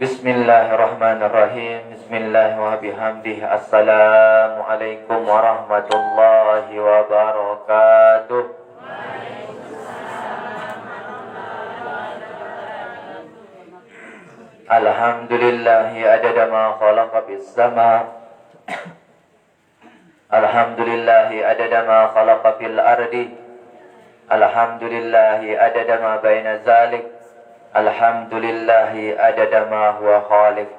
Bismillahirrahmanirrahim. Bismillah wa bihamdih. Assalamualaikum warahmatullahi wabarakatuh. Alhamdulillahi adada ma khalaqa bis sama. Alhamdulillahi adada ma khalaqa fil ardi. Alhamdulillahi adada ma baina zalik. Alhamdulillahi adada ma huwa khaliq.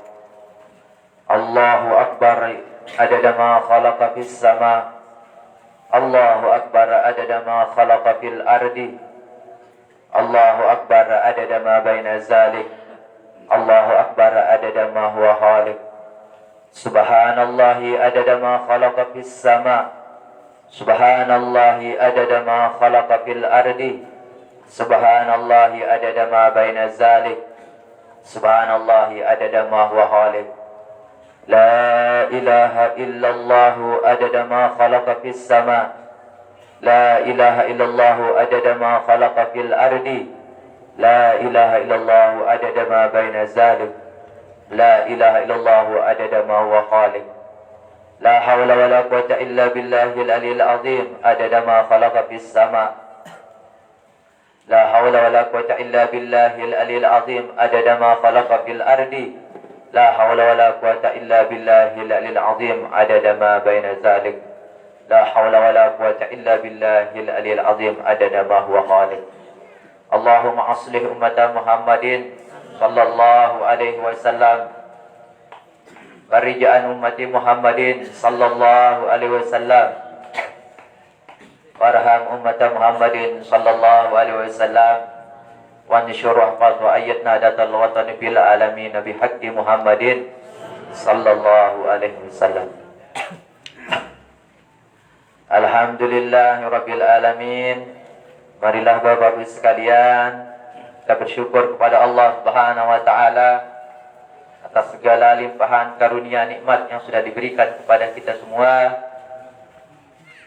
Allahu akbar adada ma khalaqa fis sama. Allahu akbar adada ma khalaqa fil ardi. Allahu akbar adada ma baina zalik. Allahu akbar adada ma huwa khaliq. Subhanallahi adada ma khalaqa fis sama. Subhanallahi adada ma khalaqa fil ardi. Subhanallahi adada ma baina zalik. Subhanallahi adada ma huwa khaliq. La ilaha illallah adada ma khalaqa fis sama. La ilaha illallah adada ma khalaqa fil ardi. La ilaha illallah adada ma baina zalik. La ilaha illallah adada ma huwa khaliq. La hawla wa la quwwata illa billahil aliyil azim adada ma khalaqa fis sama. La hawla wa la quwwata illa billahil aliyil azim adada ma khalaqa fil ardi. La hawla wa la quwwata illa billahil aliyil azim adada ma baina zalik. La hawla wa la quwwata illa billahil aliyil azim adada ma huwa khaliq. Allahumma aslih ummata Muhammadin sallallahu alaihi wasallam. Warija'an ummati Muhammadin sallallahu alaihi wasallam. Warham ummata Muhammadin sallallahu alaihi wasallam. Wa nishur wahfaz wa ayyadna datal watani fil alamin bihaqqi Muhammadin sallallahu alaihi wasallam. Alhamdulillahi rabbil alamin. Marilah Bapak Ibu sekalian, kita bersyukur kepada Allah Subhanahu wa taala atas segala limpahan karunia nikmat yang sudah diberikan kepada kita semua.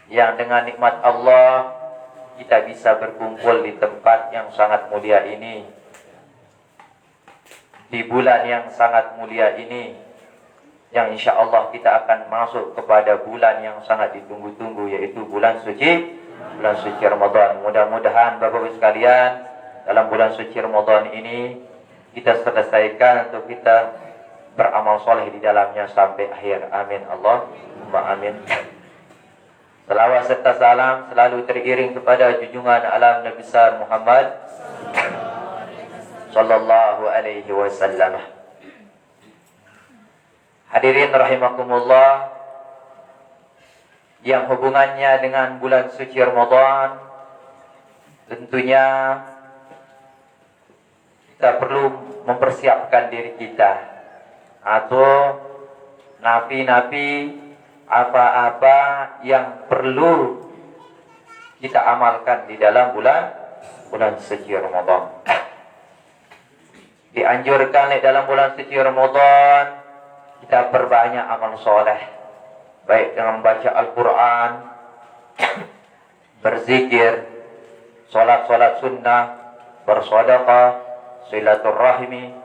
Yang dengan nikmat Allah kita bisa berkumpul di tempat yang sangat mulia ini, di bulan yang sangat mulia ini, yang insya Allah kita akan masuk kepada bulan yang sangat ditunggu-tunggu, yaitu bulan suci Ramadan. Mudah-mudahan Bapak Ibu sekalian, dalam bulan suci Ramadan ini kita selesaikan untuk kita beramal soleh di dalamnya sampai akhir. Amin Allahumma amin. Salawat serta salam selalu teriring kepada junjungan alam Nabi besar Muhammad sallallahu alaihi wasallam. Hadirin rahimakumullah, yang hubungannya dengan bulan suci Ramadan, tentunya kita perlu mempersiapkan diri kita, atau napi-napi apa-apa yang perlu kita amalkan di dalam bulan suci Ramadan. Dianjurkan di dalam bulan suci Ramadan kita perbanyak amal soleh, baik dengan membaca Al-Quran, berzikir, solat sunnah, bersedekah, silaturahmi,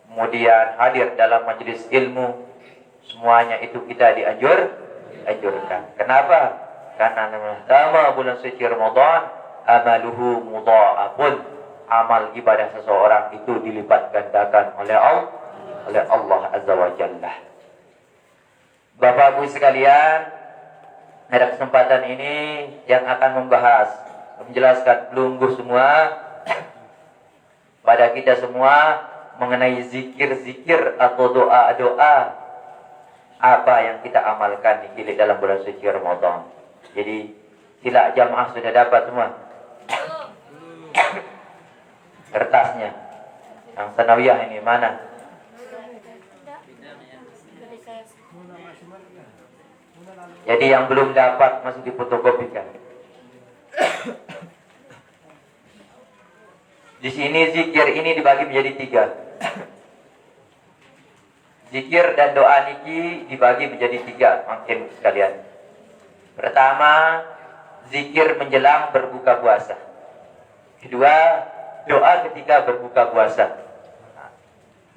kemudian hadir dalam majelis ilmu. Semuanya itu kita dianjurkan. Kenapa? Karena nama bulan suci Ramadan, amaluhu mudha'afun. Amal ibadah seseorang itu dilipat gandakan oleh Allah Azza wa Jalla. Bapak Ibu sekalian, pada kesempatan ini yang akan menjelaskan pelunggu semua pada kita semua mengenai zikir-zikir atau doa-doa apa yang kita amalkan di dalam bulan suci Ramadan. Jadi sila jamaah sudah dapat semua kertasnya. Yang sanawiyah ini mana? Jadi yang belum dapat masih difotokopikan. Di sini zikir ini dibagi menjadi 3. Zikir dan doa niki dibagi menjadi 3, makin sekalian. Pertama, zikir menjelang berbuka puasa. Kedua, doa ketika berbuka puasa.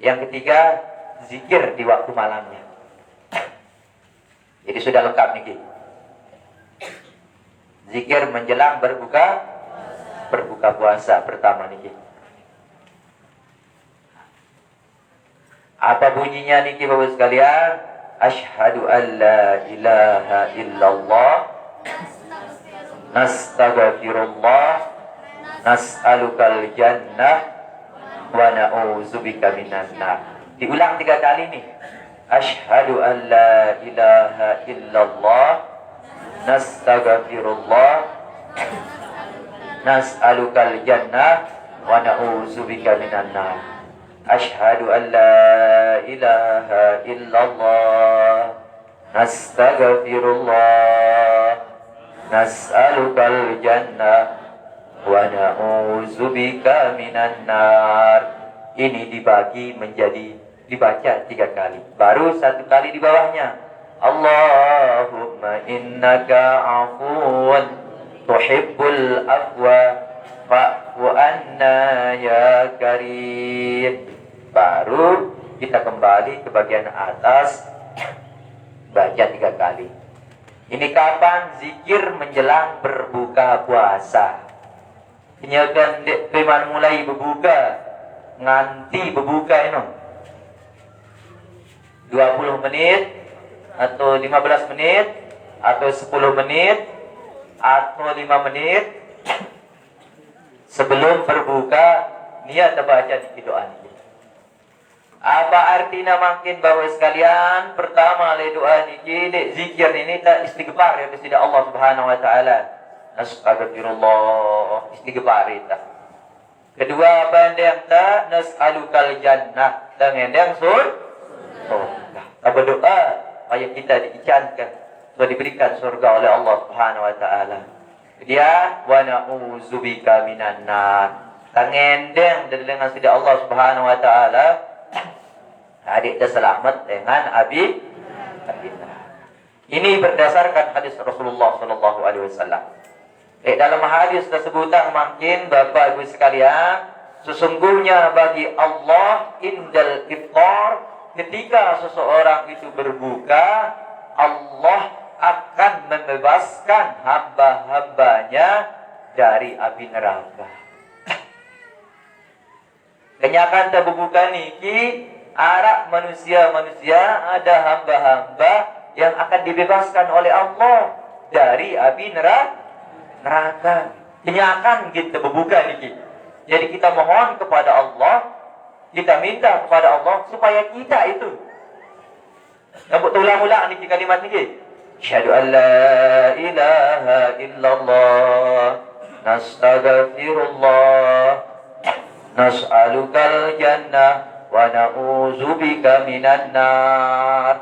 Yang ketiga, zikir di waktu malamnya. Jadi sudah lengkap nih. Zikir menjelang berbuka puasa pertama nih. Apa bunyinya nih Bapak sekalian? Asyhadu an la ilaha illallah, nastaghfirullah, nas'alukal jannah, wa na'udzubika minan nar. Diulang 3 kali nih. Asyhadu an la ilaha illallah, nastaghfirullah, nas'alukal jannah, wa na'udzubika minan nar. Asyhadu an la ilaha illallah, nastaghfirullah, nas'alukal jannah, wa na'udzubika minan nar. Ini dibagi menjadi dibaca 3 kali. Baru 1 kali di bawahnya. Allahumma innaka afuwan tuhibbul afwa fa'fu anna ya karim. Baru kita kembali ke bagian atas, baca 3 kali. Ini kapan? Zikir menjelang berbuka puasa. Kenyakan peman mulai berbuka nganti berbuka ini 20 menit atau 15 menit atau 10 menit atau 5 menit sebelum berbuka niat baca di doa ini. Apa artinya makin Bapak sekalian? Pertama le doa ini, zikir ini tak istighfar ya kepada Allah Subhanahu wa taala. Astagfirullah, istighfar itu. Kedua apa yang tak nas'alukal jannah, dengan yang surga. Kita berdoa supaya kita diizinkan supaya diberikan surga oleh Allah Subhanahu wa taala. Kemudian wa na'udzubika minan nar. Tangendeng dengan sida Allah Subhanahu wa taala. Adik dah selamat dengan api. Ini berdasarkan hadis Rasulullah sallallahu alaihi wasallam. Dalam hadis tersebutang makin Bapak Ibu sekalian, sesungguhnya bagi Allah indal iftar, ketika seseorang itu berbuka, Allah akan membebaskan hamba-hambanya dari api neraka. Kenyakan terbuka niki arak manusia-manusia, ada hamba-hamba yang akan dibebaskan oleh Allah dari api neraka. Kenyakan kita berbuka niki. Jadi kita mohon kepada Allah, kita minta kepada Allah supaya kita itu nampak ulang-ulang niki kalimat niki. Asyhadu an la ilaha illallah, nastaghfirullah, nas'alukal jannah, wa na'udzubika minan nar.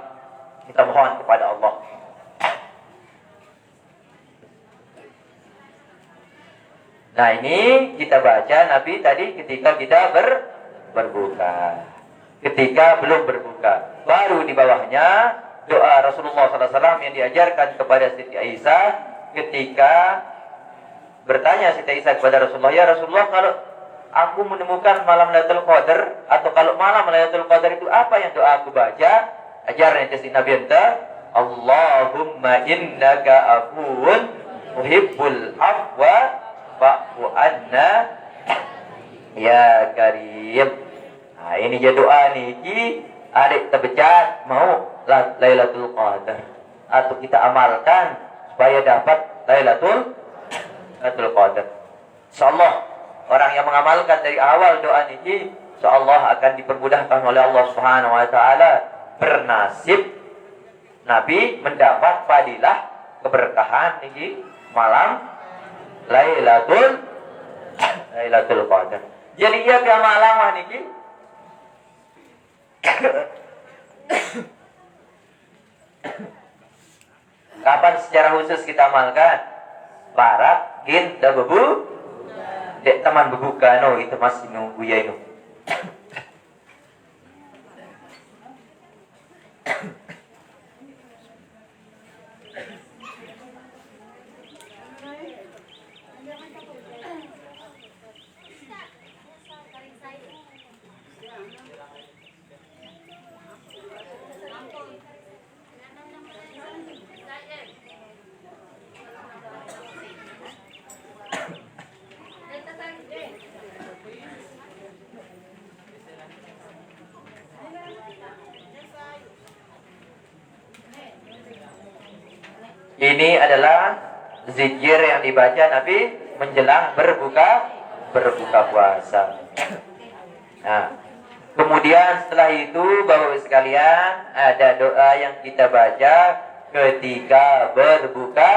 Kita mohon kepada Allah. Nah ini kita baca Nabi tadi ketika kita berbuka. Ketika belum berbuka. Baru di bawahnya doa Rasulullah SAW yang diajarkan kepada Siti Aisyah ketika bertanya Siti Aisyah kepada Rasulullah, ya Rasulullah, kalau aku menemukan malam Lailatul Qadar, atau kalau malam Lailatul Qadar itu apa yang doa aku baca? Ajaran Siti Nabi enta, Allahumma innaka afuun tuhibbul afwa fa'fu anna ya karim. Nah ini je doa niki adik terbecat mau Lailatul Qadar, atau kita amalkan supaya dapat Lailatul Qadar. Insyaallah orang yang mengamalkan dari awal doa niki insyaallah akan dipermudahkan oleh Allah Subhanahu wa taala, bernasib Nabi mendapat fadilah keberkahan niki malam Lailatul Qadar. Jadi ia ke malam niki kapan secara khusus kita amalkan? Barat kita dek teman berbuka no, itu masih nunggu ya itu. Ini adalah zikir yang dibaca Nabi menjelang berbuka puasa. Nah, kemudian setelah itu Bapak-Ibu sekalian, ada doa yang kita baca ketika berbuka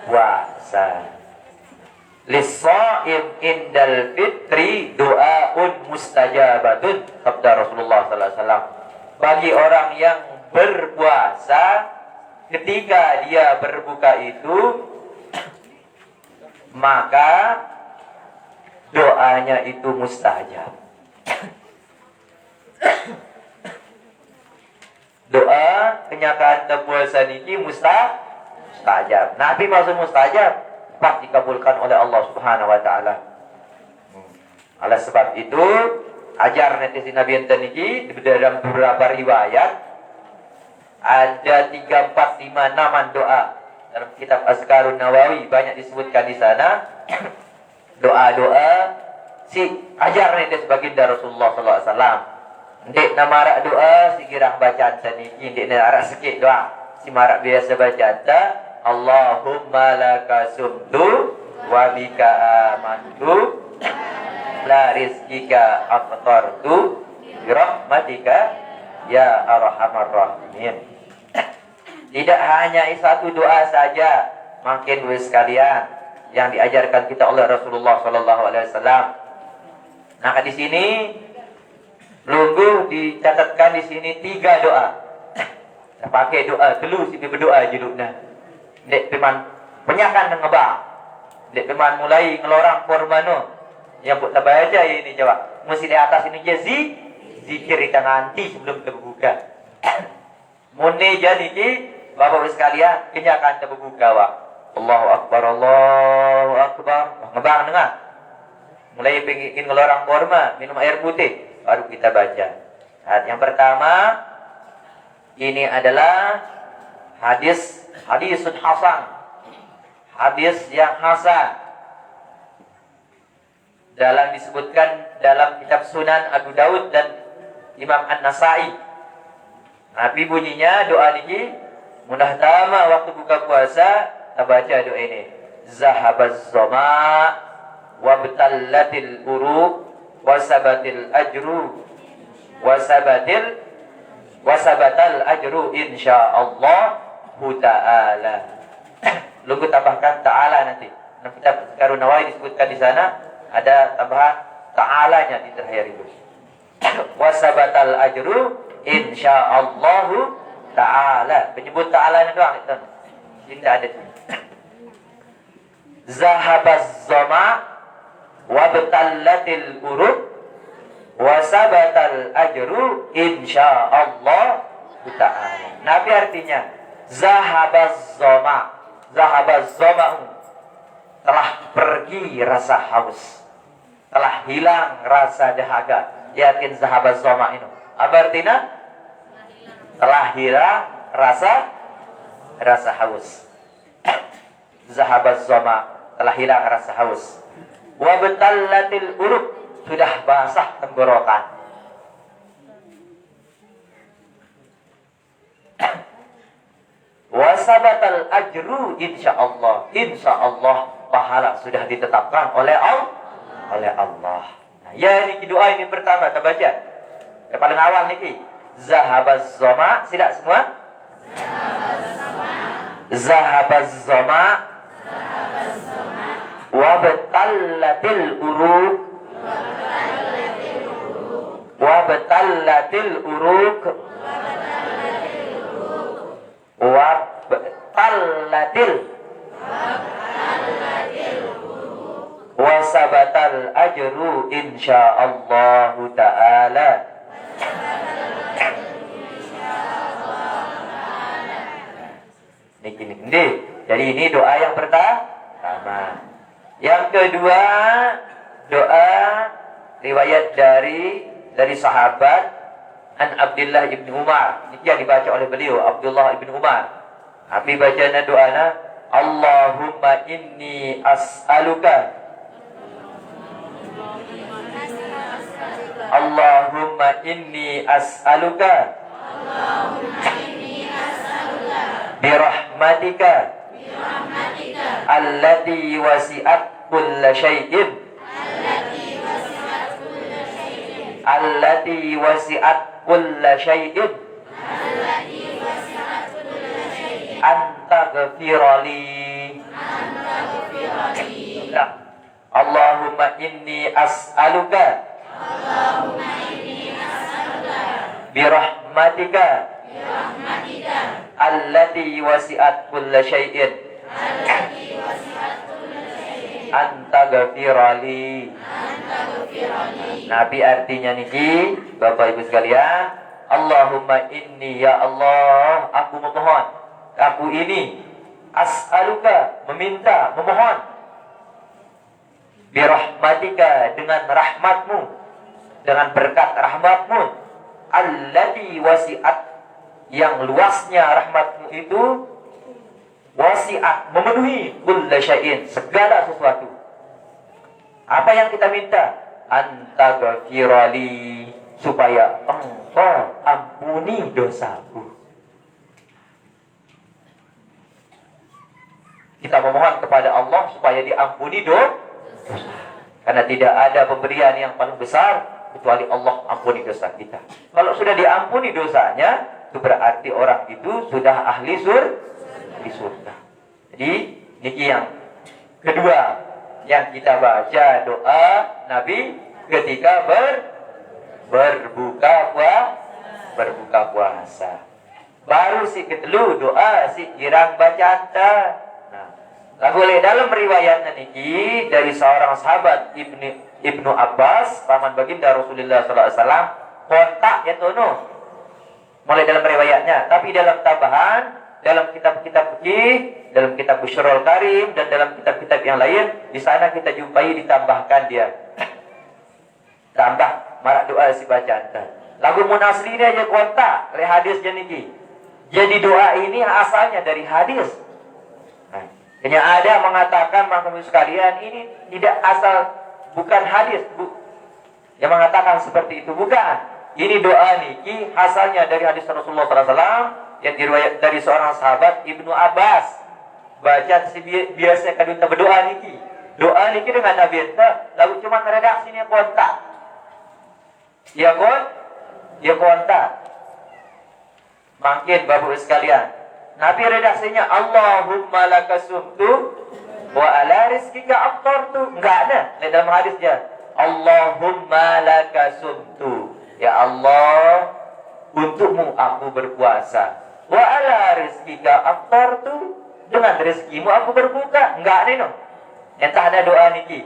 puasa. Lis-shaim indal fitri doaun mustajabatun, sabda Rasulullah sallallahu alaihi wasallam. Bagi orang yang berpuasa, ketika dia berbuka itu, maka doanya itu mustajab. Doa kenyataan puasa niki mustajab. Nabi maksud mustajab pasti dikabulkan oleh Allah Subhanahu wa taala. Oleh sebab itu, ajar nanti si Nabi enten niki dalam beberapa riwayat ada 3, 4, 5 naman doa dalam kitab Azkarun Nawawi, banyak disebutkan di sana doa-doa si ajar nanti sebaginda Rasulullah sallallahu alaihi wasallam. Ndek namarak doa si girah bacaan saniki, ndek namarak sikit doa si marak biasa bacaan ta Allahumma laka sumtu wa bika amantu la rizkika aqtartu bi rahmatika ya arhamar rahimin. Tidak hanya satu doa saja, makin wis sekalian yang diajarkan kita oleh Rasulullah sallallahu alaihi wasallam. Nah, di sini lungguh dicatatkan di sini 3 doa. Pakai doa dulu si berdoa julukna. Dek peman penyakan ngebang. Dek peman mulai ngelorang kormano. Yang buat baca ini coba. Mesti di atas ini je zikir kita nganti sebelum terbuka. Mune jadi ki Bapak-Ibu sekalian kenyakan terbuka wa. Allahu akbar, Allahu akbar. Ngebang dengar. Mulai pengen ngelorang korma, minum air putih, baru kita baca. Nah, yang pertama ini adalah hadisun hasan. Hadis yang hasan. Dalam disebutkan dalam kitab Sunan Abu Daud dan Imam An-Nasai. Nabi bunyinya doa ini, munah tama waktu buka puasa, kita baca doa ini. Zahabaz zama wa batallatil uruq wa sabatil ajru wa sabatal ajru insyaallah ta'ala. Lalu tambahkan ta'ala nanti. Dalam kitab Azkarun Nawawi disebutkan di sana ada tambahan ta'alanya di terakhir itu. Wa sabatal ajru insyaallah ta'ala. Penyebut ta'alanya doang itu. Tidak ada itu. Zahabaz zama wa batallatil uruq wa sabatal ajru insyaallah ta'ala. Nabi artinya zahabaz zama. Zahabaz zama, telah pergi rasa haus, telah hilang rasa dahaga. Yakin zahabaz zama ini apa artinya? Telah hilang rasa haus. Zahabaz zama, telah hilang rasa haus. Wa batallatil uruq, sudah basah tenggorokan. Wasabatal ajru insyaallah. Insyaallah pahala sudah ditetapkan oleh Allah. Nah, ya ini doa ini pertama kita baca. Yang paling awal niki. Zahabaz zama, sila semua? Zahabaz zama. Wa batallatil uruq. Wa batallatil uruq. Wasabatal ajru insyaallah ta'ala. Niki. Jadi ini doa yang pertama. Yang kedua, doa riwayat dari sahabat An Abdullah ibn Umar. Ini yang dibaca oleh beliau, Abdullah ibn Umar. Nabi bacanya doana, Allahumma inni as'aluka. Allahumma inni as'aluka. Birahmatika. allati wasi'at kulla syai'in allati wasi'at kulla syai'in anta ghafirali. Allahumma inni as'aluka birahmatika allati wasi'at kulla syai'in anta ghafirali. Nabi artinya niki Bapak Ibu sekalian, Allahumma inni, ya Allah, aku memohon, aku ini as'aluka, meminta, memohon, birahmatika, dengan rahmatmu, dengan berkat rahmatmu, allati wasi'at, yang luasnya rahmatmu itu wasi'at, memenuhi kulla syai'in, segala sesuatu. Apa yang kita minta? Anta ghafirali, supaya engkau ampuni dosaku. Kita memohon kepada Allah supaya diampuni dosa. Karena tidak ada pemberian yang paling besar kecuali Allah ampuni dosa kita. Kalau sudah diampuni dosanya, itu berarti orang itu sudah ahli surga. Jadi niki yang kedua yang kita baca doa Nabi ketika berbuka puasa. Baru si ketelu doa si irang bacaan. Nah, lagu dalam riwayatnya niki dari seorang sahabat Ibnu Abbas, paman baginda Rasulullah SAW, kontak ya tono. Mulai dalam riwayatnya, tapi dalam tambahan, dalam kitab-kitab fikih, dalam kitab Busyrul Karim, dan dalam kitab-kitab yang lain, di sana kita jumpai ditambahkan dia. Tambah marak doa si bacaan. Lagu munasli ini aja kontak oleh hadis niki. Jadi doa ini asalnya dari hadis. Hanya ada mengatakan maksud sekalian ini tidak asal, bukan hadis yang mengatakan seperti itu, bukan. Ini doa niki asalnya dari hadis Rasulullah SAW yang diriwayat dari seorang sahabat Ibnu Abbas. Baca biasa kadang berdoa niki. Doa niki dengan Nabi enta, lalu cuma redaksinya kontak. Ya kontak. Makin Bapak sekalian. Nabi redaksinya Allahumma lakasumtu wa ala rizkika aftartu. Enggak ada dalam hadisnya. Allahumma lakasumtu. Ya Allah, untukmu aku berpuasa. Wa ala rizkika aftartu. Dengan rezekimu aku berbuka. Enggak ada no. Entah ada doa niki.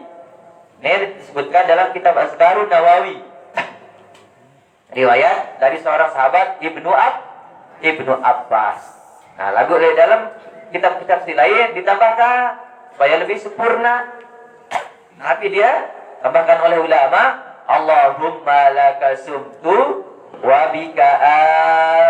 Ini disebutkan dalam kitab Azkarun Nawawi. Riwayat dari seorang sahabat Ibnu Abbas. Nah, lagu dari dalam kitab-kitab lain ditambahkan supaya lebih sempurna. Tapi dia tambahkan oleh ulama, Allahumma lakasumtu wa bika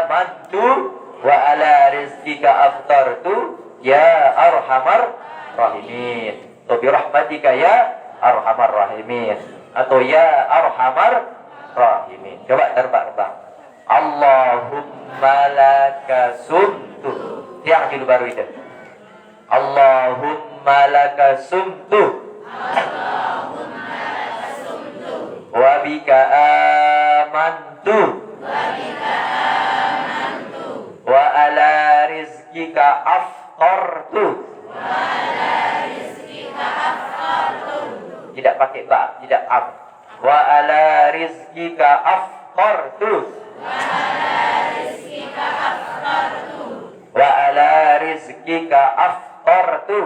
amantu wa ala rizkika aftartu ya arhamar rahimin. Atau birahmatika ya arhamar rahimin. Atau ya arhamar rahimin. Coba terbang. Allahumma lakasumtu. Yang dulu baru itu. Allahumma lakasumtu. Wa bika amantu. Wa ala rizkika aftartu. Tidak pakai ba, tidak ab. Wa ala rizkika aftartu. Wa ala rizkika aftartu.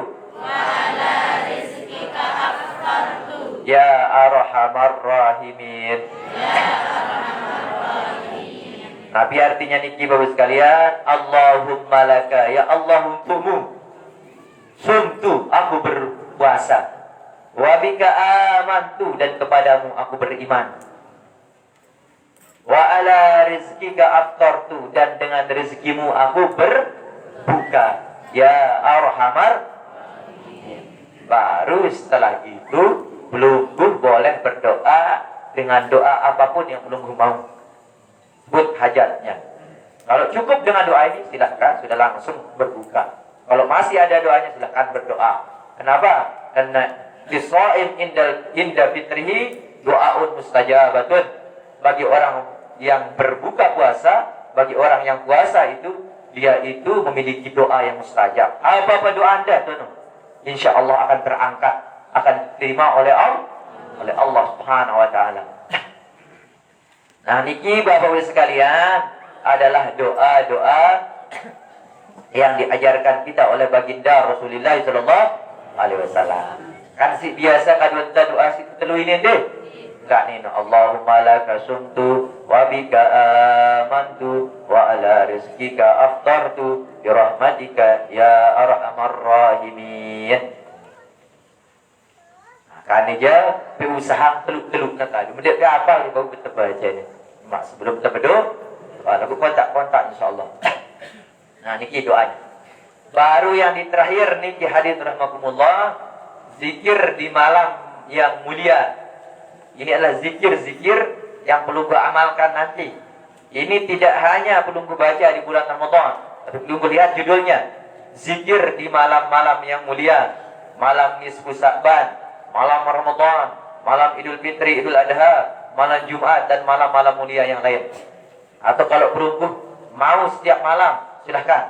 Ya arhamar rahimin. Tapi artinya niki Bapak sekalian, Allahumma laka, ya Allah untukmu. Sumtu, aku berpuasa. Wa bika amantu, dan kepadamu aku beriman. Wa ala rizkika aftartu, dan dengan rezekimu aku berbuka. Ya arhamar. Baru setelah itu belum boleh berdoa dengan doa apapun yang belum mau sebut hajatnya. Kalau cukup dengan doa ini silahkan sudah langsung berbuka. Kalau masih ada doanya silahkan berdoa. Kenapa? Karena lisa'im inda fitrihi doaun mustajabatun. Bagi orang yang berbuka puasa, bagi orang yang puasa itu, dia itu memiliki doa yang mustajab. Apa doa Anda, tuh? Insya Allah akan terangkat, akan diterima oleh Allah Subhanahu wa taala. Nah, niki Bapak-Ibu sekalian adalah doa-doa yang diajarkan kita oleh baginda Rasulullah sallallahu alaihi wasallam. Kan si biasa kadang doa si telu ini deh. Enggak nih, Allahumma laka sumtu wa bika amantu wa ala rizqika aftartu bi rahmatika ya arhamar rahimin. Kan aja berusaha teluk-teluk nak tadi. Mendet apa baru kita baca ni. Mak sebelum kita berdoa, lagu kontak insya-Allah. Nah, niki doanya. Baru yang di terakhir niki hadirin rahimakumullah, zikir di malam yang mulia. Ini adalah zikir-zikir yang perlu amalkan nanti. Ini tidak hanya perlu baca di bulan Ramadan, tapi perlu lihat judulnya. Zikir di malam-malam yang mulia, malam nisfu Sa'ban, malam Ramadan, malam Idul Fitri, Idul Adha, malam Jumat dan malam-malam mulia yang lain. Atau kalau perlu mau setiap malam, silahkan.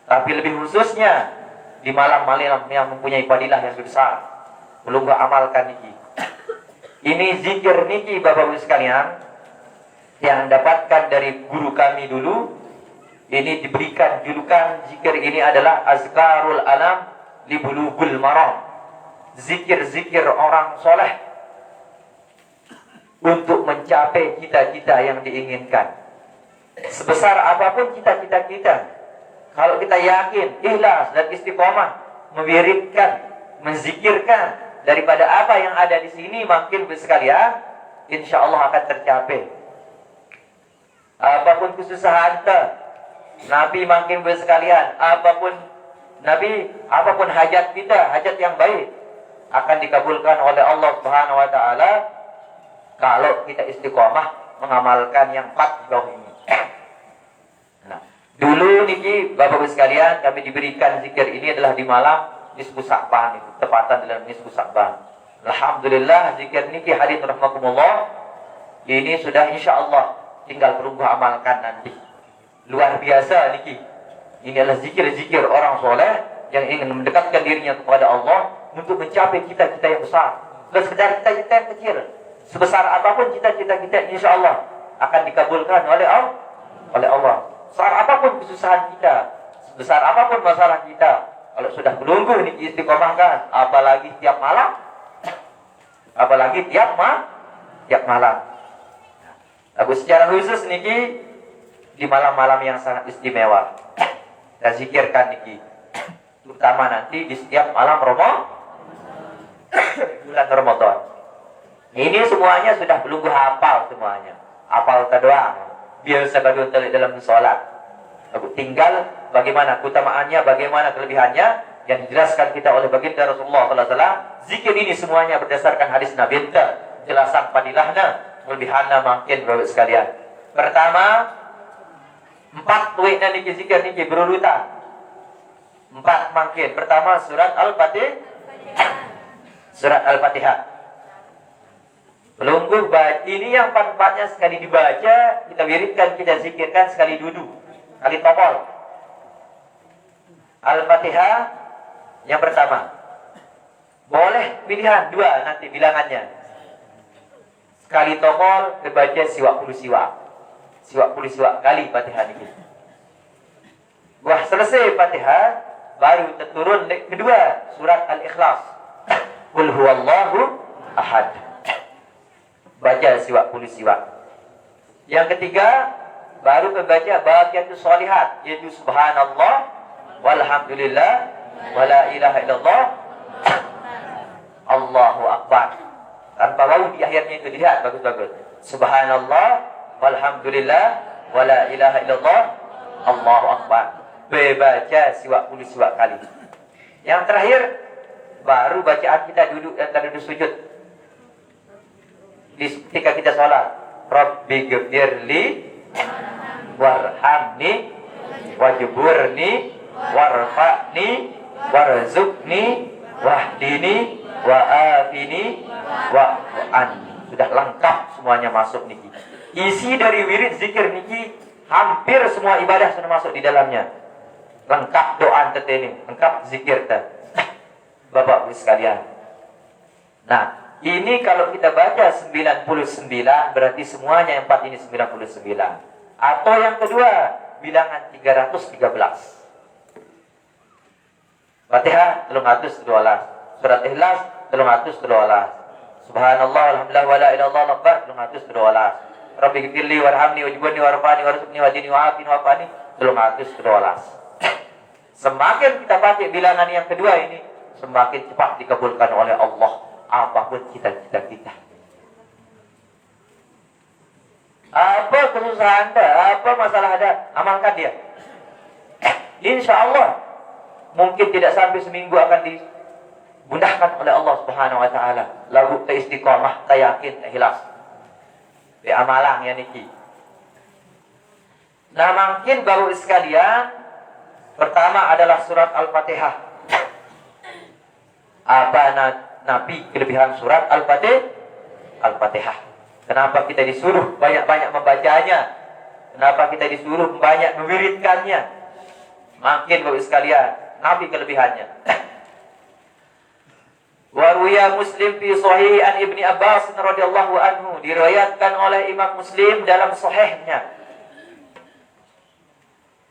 Tapi lebih khususnya di malam-malam yang mempunyai fadilah yang besar, perlu amalkan niki. Ini zikir niki Bapak-Ibu sekalian yang dapatkan dari guru kami dulu. Ini diberikan julukan zikir ini adalah Azkarul Alam li Bulughul Maram. Zikir-zikir orang soleh untuk mencapai cita-cita yang diinginkan. Sebesar apapun cita-cita kita, kalau kita yakin, ikhlas dan istiqomah memwiridkan, menzikirkan daripada apa yang ada di sini, makin sekalian, insya Allah akan tercapai. Apapun kesusahan kita, Nabi makin sekalian, apapun hajat kita, hajat yang baik, akan dikabulkan oleh Allah Subhanahu wa taala kalau kita istiqomah mengamalkan yang 4 bawah ini. Nah, dulu niki Bapak-Ibu sekalian, kami diberikan zikir ini adalah di malam nisfu Sa'ban, itu tepatan dalam nisfu Sa'ban. Alhamdulillah zikir niki hadirin rahimakumullah, ini sudah insyaallah tinggal perlu amalkan nanti. Luar biasa niki. Ini adalah zikir-zikir orang soleh yang ingin mendekatkan dirinya kepada Allah untuk mencapai cita-cita yang besar. Bukan sekedar cita-cita yang kecil. Sebesar apapun cita-cita kita, insyaallah akan dikabulkan oleh Allah. Sebesar apapun kesusahan kita, sebesar apapun masalah kita, kalau sudah menunggu ini istiqomahkan, apalagi tiap malam, apalagi tiap malam. Aku secara khusus niki di malam-malam yang sangat istimewa, dan zikirkan niki, terutama nanti di setiap malam bulan Ramadan. Ini semuanya sudah belum hafal semuanya, hafal doang. Biasa baru dalam sholat. Aku tinggal bagaimana keutamaannya, bagaimana kelebihannya yang dijelaskan kita oleh baginda Rasulullah SAW. Zikir ini semuanya berdasarkan hadis Nabi kita, jelasan padilahnya, kelebihannya makin Bapak sekalian. Pertama, 4 tuiknya niki zikir niki berurutan. 4 makin. Pertama surat Al-Fatihah. Surat Al-Fatihah. Pelungguh ini yang 4-4-nya sekali dibaca, kita wiridkan, kita zikirkan sekali duduk, kali tokol. Al-Fatihah yang pertama. Boleh pilihan 2 nanti bilangannya. Sekali tokol dibaca siwak puluh siwak. Siwak puluh siwak kali Fatihah ini. Wah, selesai Fatihah, baru turun kedua surat Al-Ikhlas. Qul huwallahu ahad. Baca siwak puluh siwak. Yang ketiga baru membaca baqiyatus sholihat, yaitu subhanallah walhamdulillah wala ilaha illallah Allahu akbar. Tanpa wawu di akhirnya itu dilihat bagus-bagus. Subhanallah walhamdulillah wala ilaha illallah Allahu akbar. Baca siwak puluh siwak kali. Yang terakhir baru bacaan kita duduk antara duduk sujud. Ketika kita sholat, Rabbi ghfirli warhamni wajburni warfa'ni, warzuqni, wahdini, wa'afini, wa'fu'an. Sudah lengkap semuanya masuk niki. Isi dari wirid zikir niki hampir semua ibadah sudah masuk di dalamnya. Lengkap doa ini, lengkap zikir ta. Bapak-Ibu sekalian. Nah, ini kalau kita baca 99 berarti semuanya 4 ini 99. Atau yang kedua, bilangan 313. Fatihah 312, surat Ikhlas 312, Subhanallah alhamdulillah wala ilaha illallah akbar 312, Rabbi ghfirli warhamni wajburni warfani warzuqni wahdini wa'afini wa'afani 312. Semakin kita pakai bilangan yang kedua ini, semakin cepat dikabulkan oleh Allah apapun cita-cita kita. Apa kesusahan Anda, apa masalah Anda, amalkan dia. Insya Allah mungkin tidak sampai seminggu akan dimudahkan oleh Allah Subhanahu wa taala. Lagu ta istiqamah, ta yakin, ta ikhlas. Di amalan ya niki. Nah, mungkin baru sekalian, pertama adalah surat Al-Fatihah. Apa Nabi kelebihan surat Al-Fatihah? Kenapa kita disuruh banyak-banyak membacanya? Kenapa kita disuruh banyak mewiridkannya? Makin baru sekalian, Nabi kelebihannya. Waruya Muslim fi Sahih an Ibni Abbas radhiyallahu anhu, diriwayatkan oleh Imam Muslim dalam sahihnya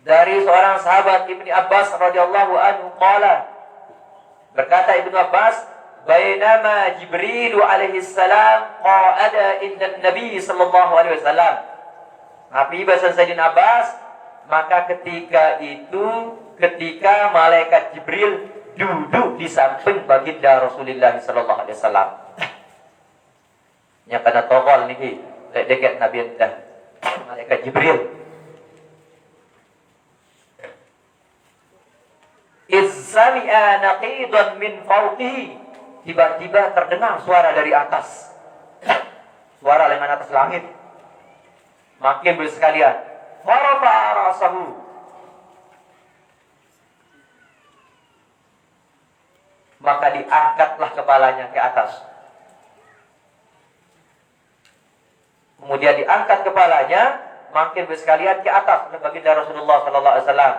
dari seorang sahabat Ibni Abbas radhiyallahu anhu qala, berkata Ibnu Abbas, bainama Jibril alaihi salam qa'ada inda Nabi sallallahu alaihi wasallam. Nabi bahasa Sayyidina Abbas, maka ketika malaikat Jibril duduk di samping baginda Rasulullah sallallahu alaihi wasallam. Nya kana togol niki dekat Nabi entah malaikat Jibril. Izzami'a naqidan min fawqihi, tiba-tiba terdengar suara dari atas. Suara lengan atas langit. Makin bersekalian, farafa'a rasahu, maka diangkatlah kepalanya ke atas. Kemudian diangkat kepalanya, makin bersekalian ke atas oleh baginda Rasulullah sallallahu alaihi wasallam.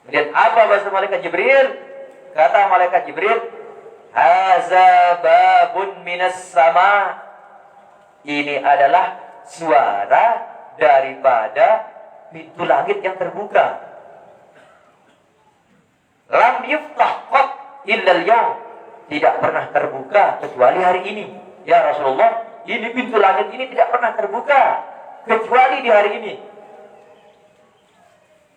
Kemudian apa bahasa malaikat Jibril? Kata malaikat Jibril, haza babun minas sama. Ini adalah suara daripada pintu langit yang terbuka. Lam yuftah qat illal yaum, tidak pernah terbuka kecuali hari ini. Ya Rasulullah, ini pintu langit ini tidak pernah terbuka kecuali di hari ini.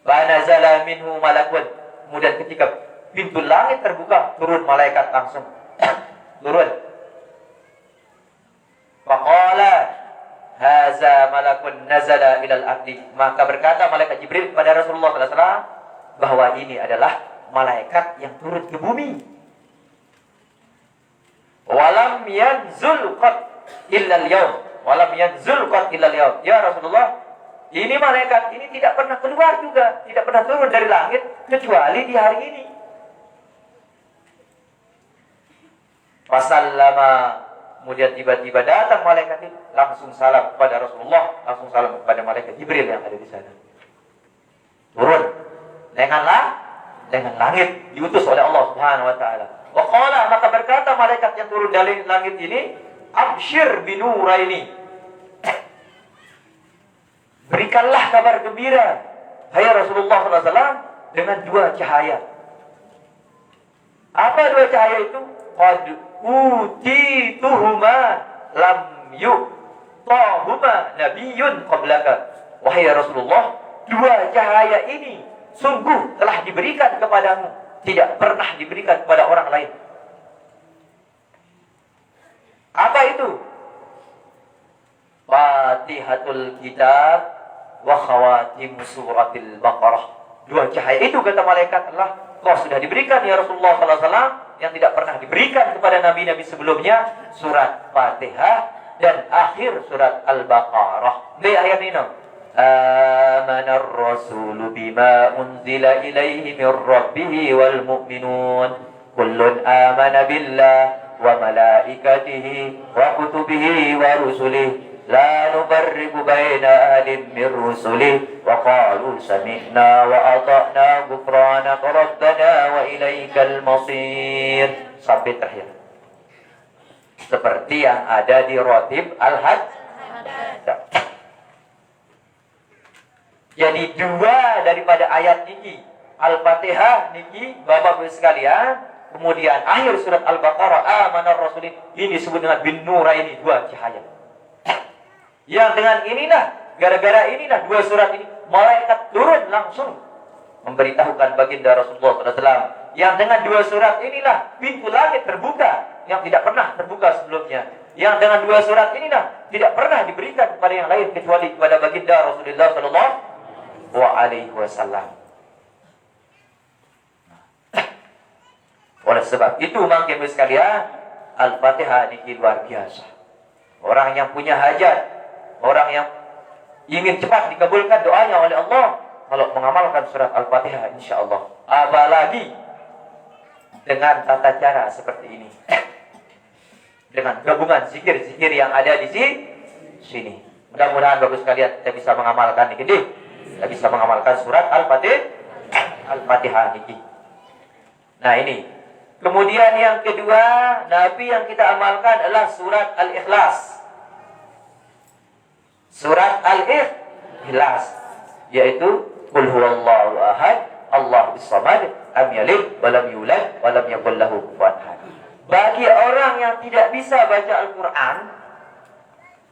Banazala minhu malakun, kemudian ketika pintu langit terbuka, turun malaikat langsung. Turun. Faqala haza malakun nazala ilal ardi, maka berkata malaikat Jibril kepada Rasulullah sallallahu alaihi wasallam bahwa ini adalah malaikat yang turun ke bumi. Walam yanzul qat illal yaum, walam yanzul qat illal yaum. Ya Rasulullah, ini malaikat ini tidak pernah keluar juga, tidak pernah turun dari langit kecuali di hari ini. Fasallama, kemudian tiba-tiba datang malaikat itu, langsung salam kepada Rasulullah, langsung salam kepada malaikat Jibril yang ada di sana. Turun dengan langit, diutus oleh Allah Subhanahu wa taala. Wa qala, maka berkata malaikat yang turun dari langit ini, absyir binuraini, berikanlah kabar gembira, hai Rasulullah sallallahu alaihi wasallam, dengan dua cahaya. Apa dua cahaya itu? Qad utituhuma lam yu'tahuma nabiyyun qablaka. Wahai Rasulullah, dua cahaya ini sungguh telah diberikan kepadamu, tidak pernah diberikan kepada orang lain. Apa itu? Fatihatul Kitab wa khawatim suratil Baqarah. Dua cahaya itu, kata malaikat, Allah, kau sudah diberikan ya Rasulullah sallallahu alaihi wasallam yang tidak pernah diberikan kepada nabi-nabi sebelumnya, surat Fatihah dan akhir surat Al-Baqarah. Di ayat ini, Amanar rasulu bima unzila ilaihi min rabbihi wal mu'minun kullun amana billah wa malaikatihi wa kutubihi wa rusulihi la nufarriqu baina ahadin min rusulihi wa qalu sami'na wa ata'na ghufranaka rabbana wa ilaikal masir. Sampai terakhir. Seperti yang ada di Rotib Al-Hajj. Jadi dua daripada ayat niki, Al-Fatihah niki, Bapak-Ibu sekalian, kemudian akhir surat Al-Baqarah, amanar rasulin, ini disebut dengan bin nura, ini dua cahaya. Yang dengan inilah, gara-gara inilah dua surat ini, malaikat turun langsung memberitahukan baginda Rasulullah SAW. Yang dengan dua surat inilah pintu langit terbuka yang tidak pernah terbuka sebelumnya. Yang dengan dua surat inilah tidak pernah diberikan kepada yang lain kecuali kepada baginda Rasulullah SAW. Oleh sebab itu, mungkin sekalian, Al-Fatihah ini luar biasa. Orang yang punya hajat, orang yang ingin cepat dikabulkan doanya oleh Allah, kalau mengamalkan surat Al-Fatihah, insya Allah. Apalagi dengan tata cara seperti ini, dengan gabungan zikir-zikir yang ada di sini. Mudah-mudahan bagus sekalian kita bisa mengamalkan ini. Kita bisa mengamalkan surat Al-Fatihah ini. Nah ini. Kemudian yang kedua, Nabi yang kita amalkan adalah surat Al-Ikhlas. Surat Al-Ikhlas, yaitu Qul huwallahu ahad, Allahus samad, lam yalid wa lam yulad wa lam yakul lahu kufuwan ahad. Bagi orang yang tidak bisa baca Al-Qur'an,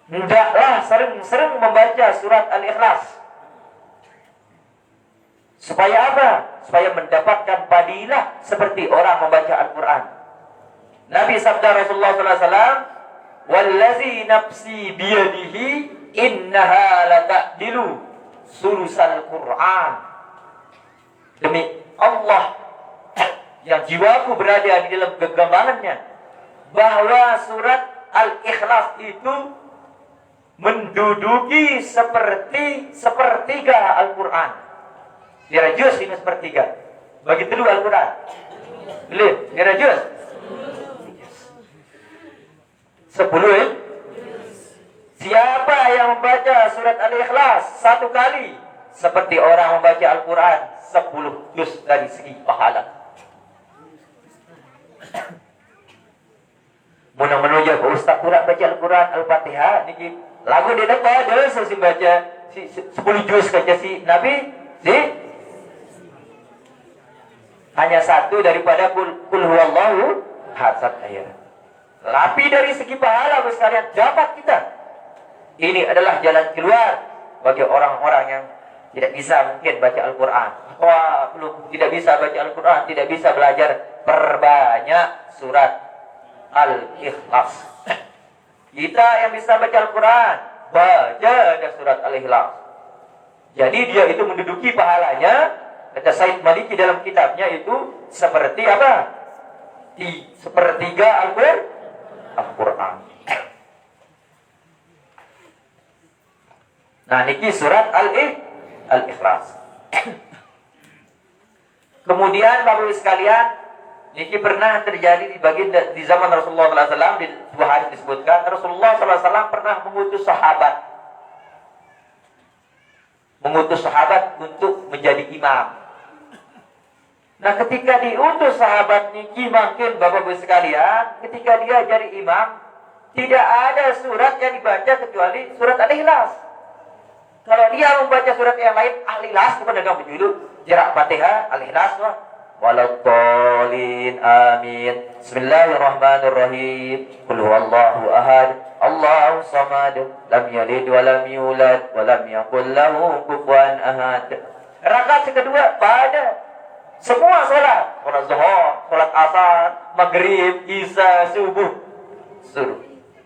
hendaklah sering-sering membaca surat Al-Ikhlas. Supaya apa? Supaya mendapatkan fadilah seperti orang membaca Al-Qur'an. Nabi sabda Rasulullah SAW, "Wallazi nafsi biyadihi innaha lata'dilu sulusal Qur'an." Demi Allah yang jiwaku berada di dalam genggamannya, bahwa surat Al-Ikhlas itu menduduki sepertiga Al-Qur'an. Kira juz ini sepertiga. Bagi dulu Al-Quran. Boleh? Kira juz 10 ya? Siapa yang membaca surat Al-Ikhlas satu kali, seperti orang membaca Al-Quran 10 juz dari segi pahala. Muna menuju ke Ustaz Quran baca Al-Quran Al-Fatihah niki lagu dia dapat ada si baca 10 juz kaca si Nabi si hanya satu daripada Qul huwallahu ahad ayat. Tapi dari segi pahala sekalian dapat kita. Ini adalah jalan keluar bagi orang-orang yang tidak bisa mungkin baca Al-Quran. Wah, belum tidak bisa baca Al-Quran, tidak bisa belajar, perbanyak surat Al-Ikhlas. Kita yang bisa baca Al-Quran, baca ada surat Al-Ikhlas. Jadi dia itu menduduki pahalanya. Kata Said Maliki dalam kitabnya itu seperti apa? Sepertiga Al-Quran. Nah, niki surat Al-Ikhlas. Kemudian Bapak-Ibu sekalian, niki pernah terjadi di zaman Rasulullah SAW, di sebuah hadis disebutkan Rasulullah SAW pernah mengutus sahabat untuk menjadi imam. Nah, ketika diutus sahabat niki mungkin Bapak-Ibu sekalian, ketika dia jadi imam, tidak ada surat yang dibaca kecuali surat Al-Ikhlas. Kalau dia membaca surat yang lain, Al-Ikhlas bukan ada berjudul jarak Fatihah, Al-Ikhlas waladhdallin amin. Bismillahirrahmanirrahim. Qul huwallahu ahad, Allahus samad, lam yalid wa lam yulad wa lam yakul lahu kufuwan ahad. Rakaat kedua pada semua sholat zuhur, sholat asar, maghrib, isya, subuh,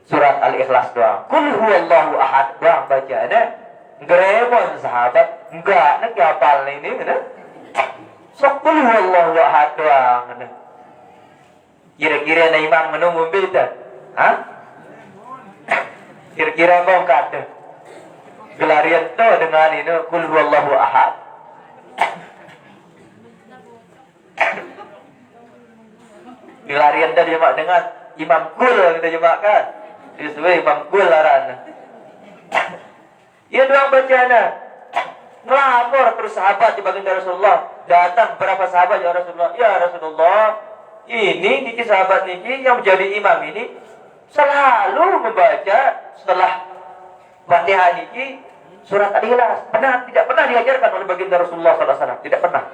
surat Al-Ikhlas doang. Qul huwallahu ahad doang bacaannya. Ngeremon sahabat, enggak, nak hafal ini, kan? Sok qul huwallahu ahad doang. Kira-kira na imam menunggu beda, hah? Kira-kira mau kata. Gelarian tu dengan ini kul huwallahu ahad. Gelarian dah dijamak dengan Imam Kul kita jamakkan. Disebut Imam Kul laran. Ia doang bacaan. Ngelapor terus sahabat di baginda Rasulullah. Datang berapa sahabat ya Rasulullah? Ya Rasulullah, ini niki sahabat niki yang menjadi imam ini selalu membaca setelah Fatihah niki surat Al-Ikhlas. Tidak pernah diajarkan oleh baginda Rasulullah SAW. Tidak pernah.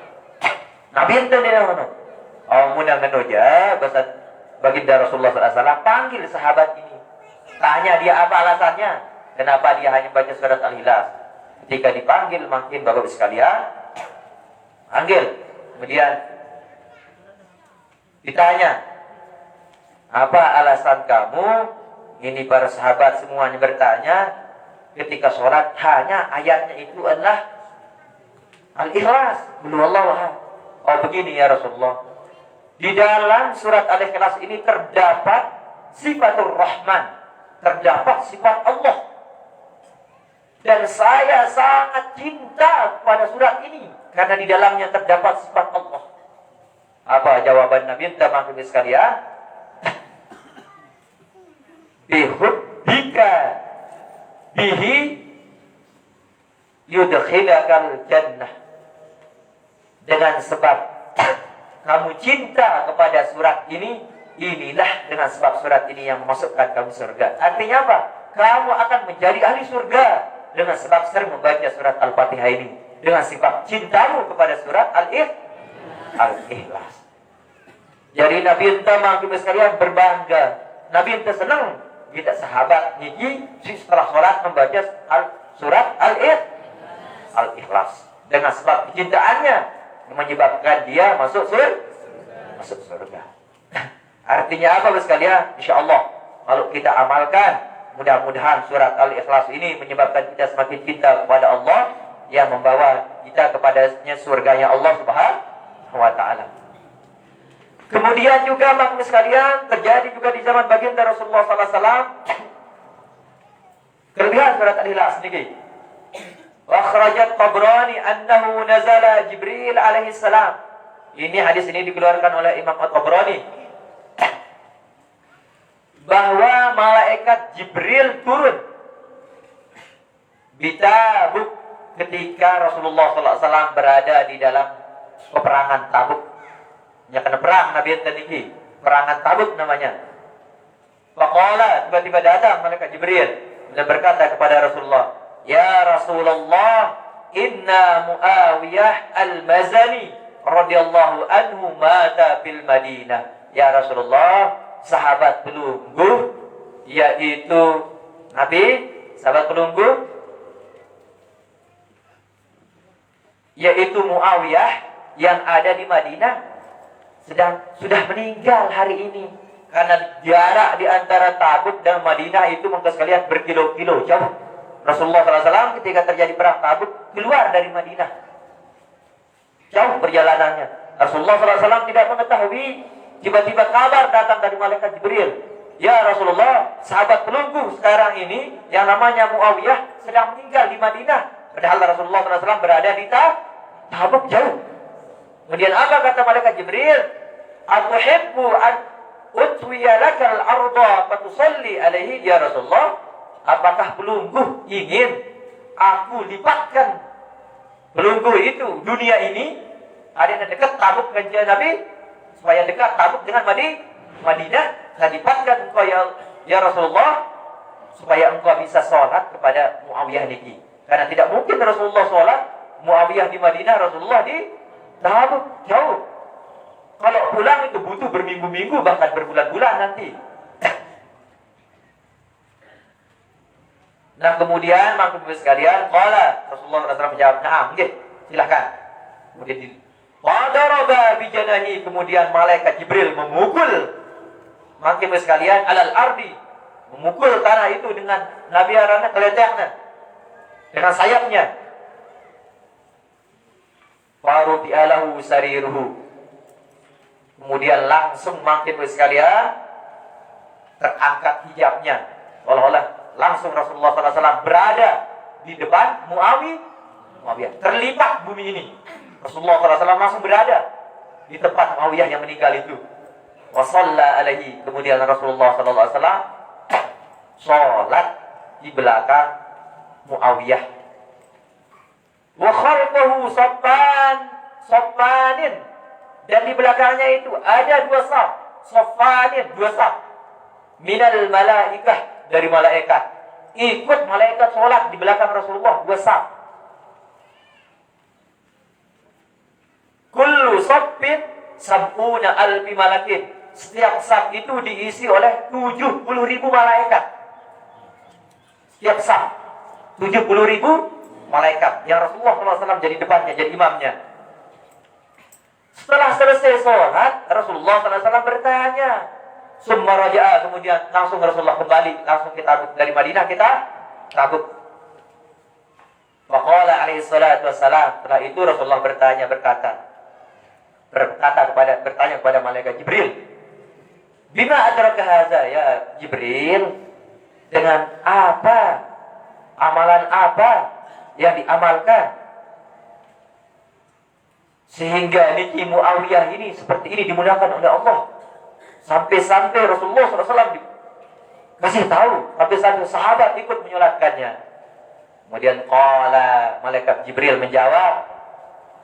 Nabi ente dia mana? Oh, muna menoja bahasa baginda Rasulullah SAW panggil sahabat ini. Tanya dia apa alasannya? Kenapa dia hanya baca surat Al-Ikhlas? Ketika dipanggil, makin Bapak sekalian, panggil. Kemudian ditanya, apa alasan kamu? Ini para sahabat semuanya bertanya. Ketika sholat, hanya ayatnya itu adalah Al-Ikhlas. Oh begini ya Rasulullah. Di dalam surat Al-Ikhlas ini terdapat sifatul Rahman. Terdapat sifat Allah. Dan saya sangat cinta kepada surat ini karena di dalamnya terdapat sifat Allah. Apa jawaban Nabi teman-teman sekalian? Bihubbika bihi yudkhilakal jannah. Dengan sebab kamu cinta kepada surat ini, inilah dengan sebab surat ini yang memasukkan kamu surga. Artinya apa? Kamu akan menjadi ahli surga dengan sebab sering membaca surat Al-Fatihah ini. Dengan sifat cintamu kepada surat Al-Ikhlas. Jadi Nabi enta maksud sekalian berbangga. Nabi enta senang kita sahabat niki setelah sholat membaca surat Al-Ikhlas. Dengan sebab kecintaannya menyebabkan dia masuk surga. Artinya apa sekalian? Insyaallah kalau kita amalkan, mudah-mudahan surat Al-Ikhlas ini menyebabkan kita semakin cinta kepada Allah yang membawa kita kepadanya surganya Allah Subhanahu wa taala. Kemudian juga makna sekalian terjadi juga di zaman baginda Rasulullah sallallahu alaihi wasallam kelebihan surat Al-Ikhlas niki. Wa akhrajat Tabrani annahu nazala Jibril alaihi salam. Ini hadis ini dikeluarkan oleh Imam At-Tabrani. Bahwa malaikat Jibril turun di Tabuk ketika Rasulullah SAW berada di dalam peperangan Tabuk. Ya kena perang Nabi Taniki, perangan Tabuk namanya. Faqala, tiba-tiba datang malaikat Jibril dan berkata kepada Rasulullah, "Ya Rasulullah, inna Muawiyah al-Mazani radhiyallahu anhu mata fil Madinah." Ya Rasulullah, sahabat pelunggu yaitu Nabi, sahabat pelunggu yaitu Muawiyah yang ada di Madinah sudah meninggal hari ini karena jarak di antara Tabuk dan Madinah itu mungkin sekalian berkilo-kilo jauh. Rasulullah SAW ketika terjadi perang Tabuk keluar dari Madinah, jauh perjalanannya. Rasulullah SAW tidak mengetahui. Tiba-tiba kabar datang dari malaikat Jibril. Ya Rasulullah, sahabat pelunggu sekarang ini yang namanya Muawiyah sedang meninggal di Madinah. Padahal Rasulullah SAW berada di Tabuk jauh. Kemudian apa kata malaikat Jibril? Atuhibbu an utwiya lakal arda fatusalli alaihi ya Rasulullah. Apakah pelunggu ingin aku lipatkan pelunggu itu dunia ini? Ada yang dekat Tabuk dengan Nabi supaya dekat Tabuk dengan Madinah, dan dipatkan engkau ya Rasulullah supaya engkau bisa sholat kepada Muawiyah niki. Karena tidak mungkin Rasulullah sholat, Muawiyah di Madinah, Rasulullah di Tabuk jauh. Kalau pulang itu butuh berminggu-minggu bahkan berbulan-bulan nanti. Nah kemudian maksud sekalian, qala Rasulullah SAW menjawab, "Na'am, nggih, silakan." Kemudian Wadaraba bijanahi, kemudian malaikat Jibril memukul makin sekalian alal ardi, memukul tanah itu dengan nabiarana keleteknya dengan sayapnya. Faruti alahu sariruhu, kemudian langsung makin sekalian terangkat hijabnya, seolah-olah langsung Rasulullah SAW berada di depan Muawiyah. Terlipat bumi ini. Rasulullah SAW langsung berada di tempat Muawiyah yang meninggal itu. Wa shalla alaihi. Kemudian Rasulullah SAW sholat di belakang Muawiyah. Wa khalfahu saffanin. Dan di belakangnya itu ada 2 saf. Saffanin, 2 saf. Minal malaikah, dari malaikat. Ikut malaikat sholat di belakang Rasulullah 2 saf. Kullu saffin sab'una alfi malakin. Setiap saf itu diisi oleh 70.000 malaikat. Setiap saf 70.000 malaikat. Yang Rasulullah SAW jadi depannya, jadi imamnya. Setelah selesai sholat, Rasulullah SAW bertanya. Summa raja'a, kemudian langsung Rasulullah kembali, langsung kita dari Madinah kita tabuk. Waqala alaihi salatu wassalam. Setelah itu Rasulullah bertanya kepada malaikat Jibril. Bima adraka hadza ya Jibril? Dengan apa? Amalan apa yang diamalkan sehingga niki Muawiyah ini seperti ini dimuliakan oleh Allah? Sampai-sampai Rasulullah SAW kasih tahu, sampai-sampai sahabat ikut menyolatkannya. Kemudian qala, malaikat Jibril menjawab,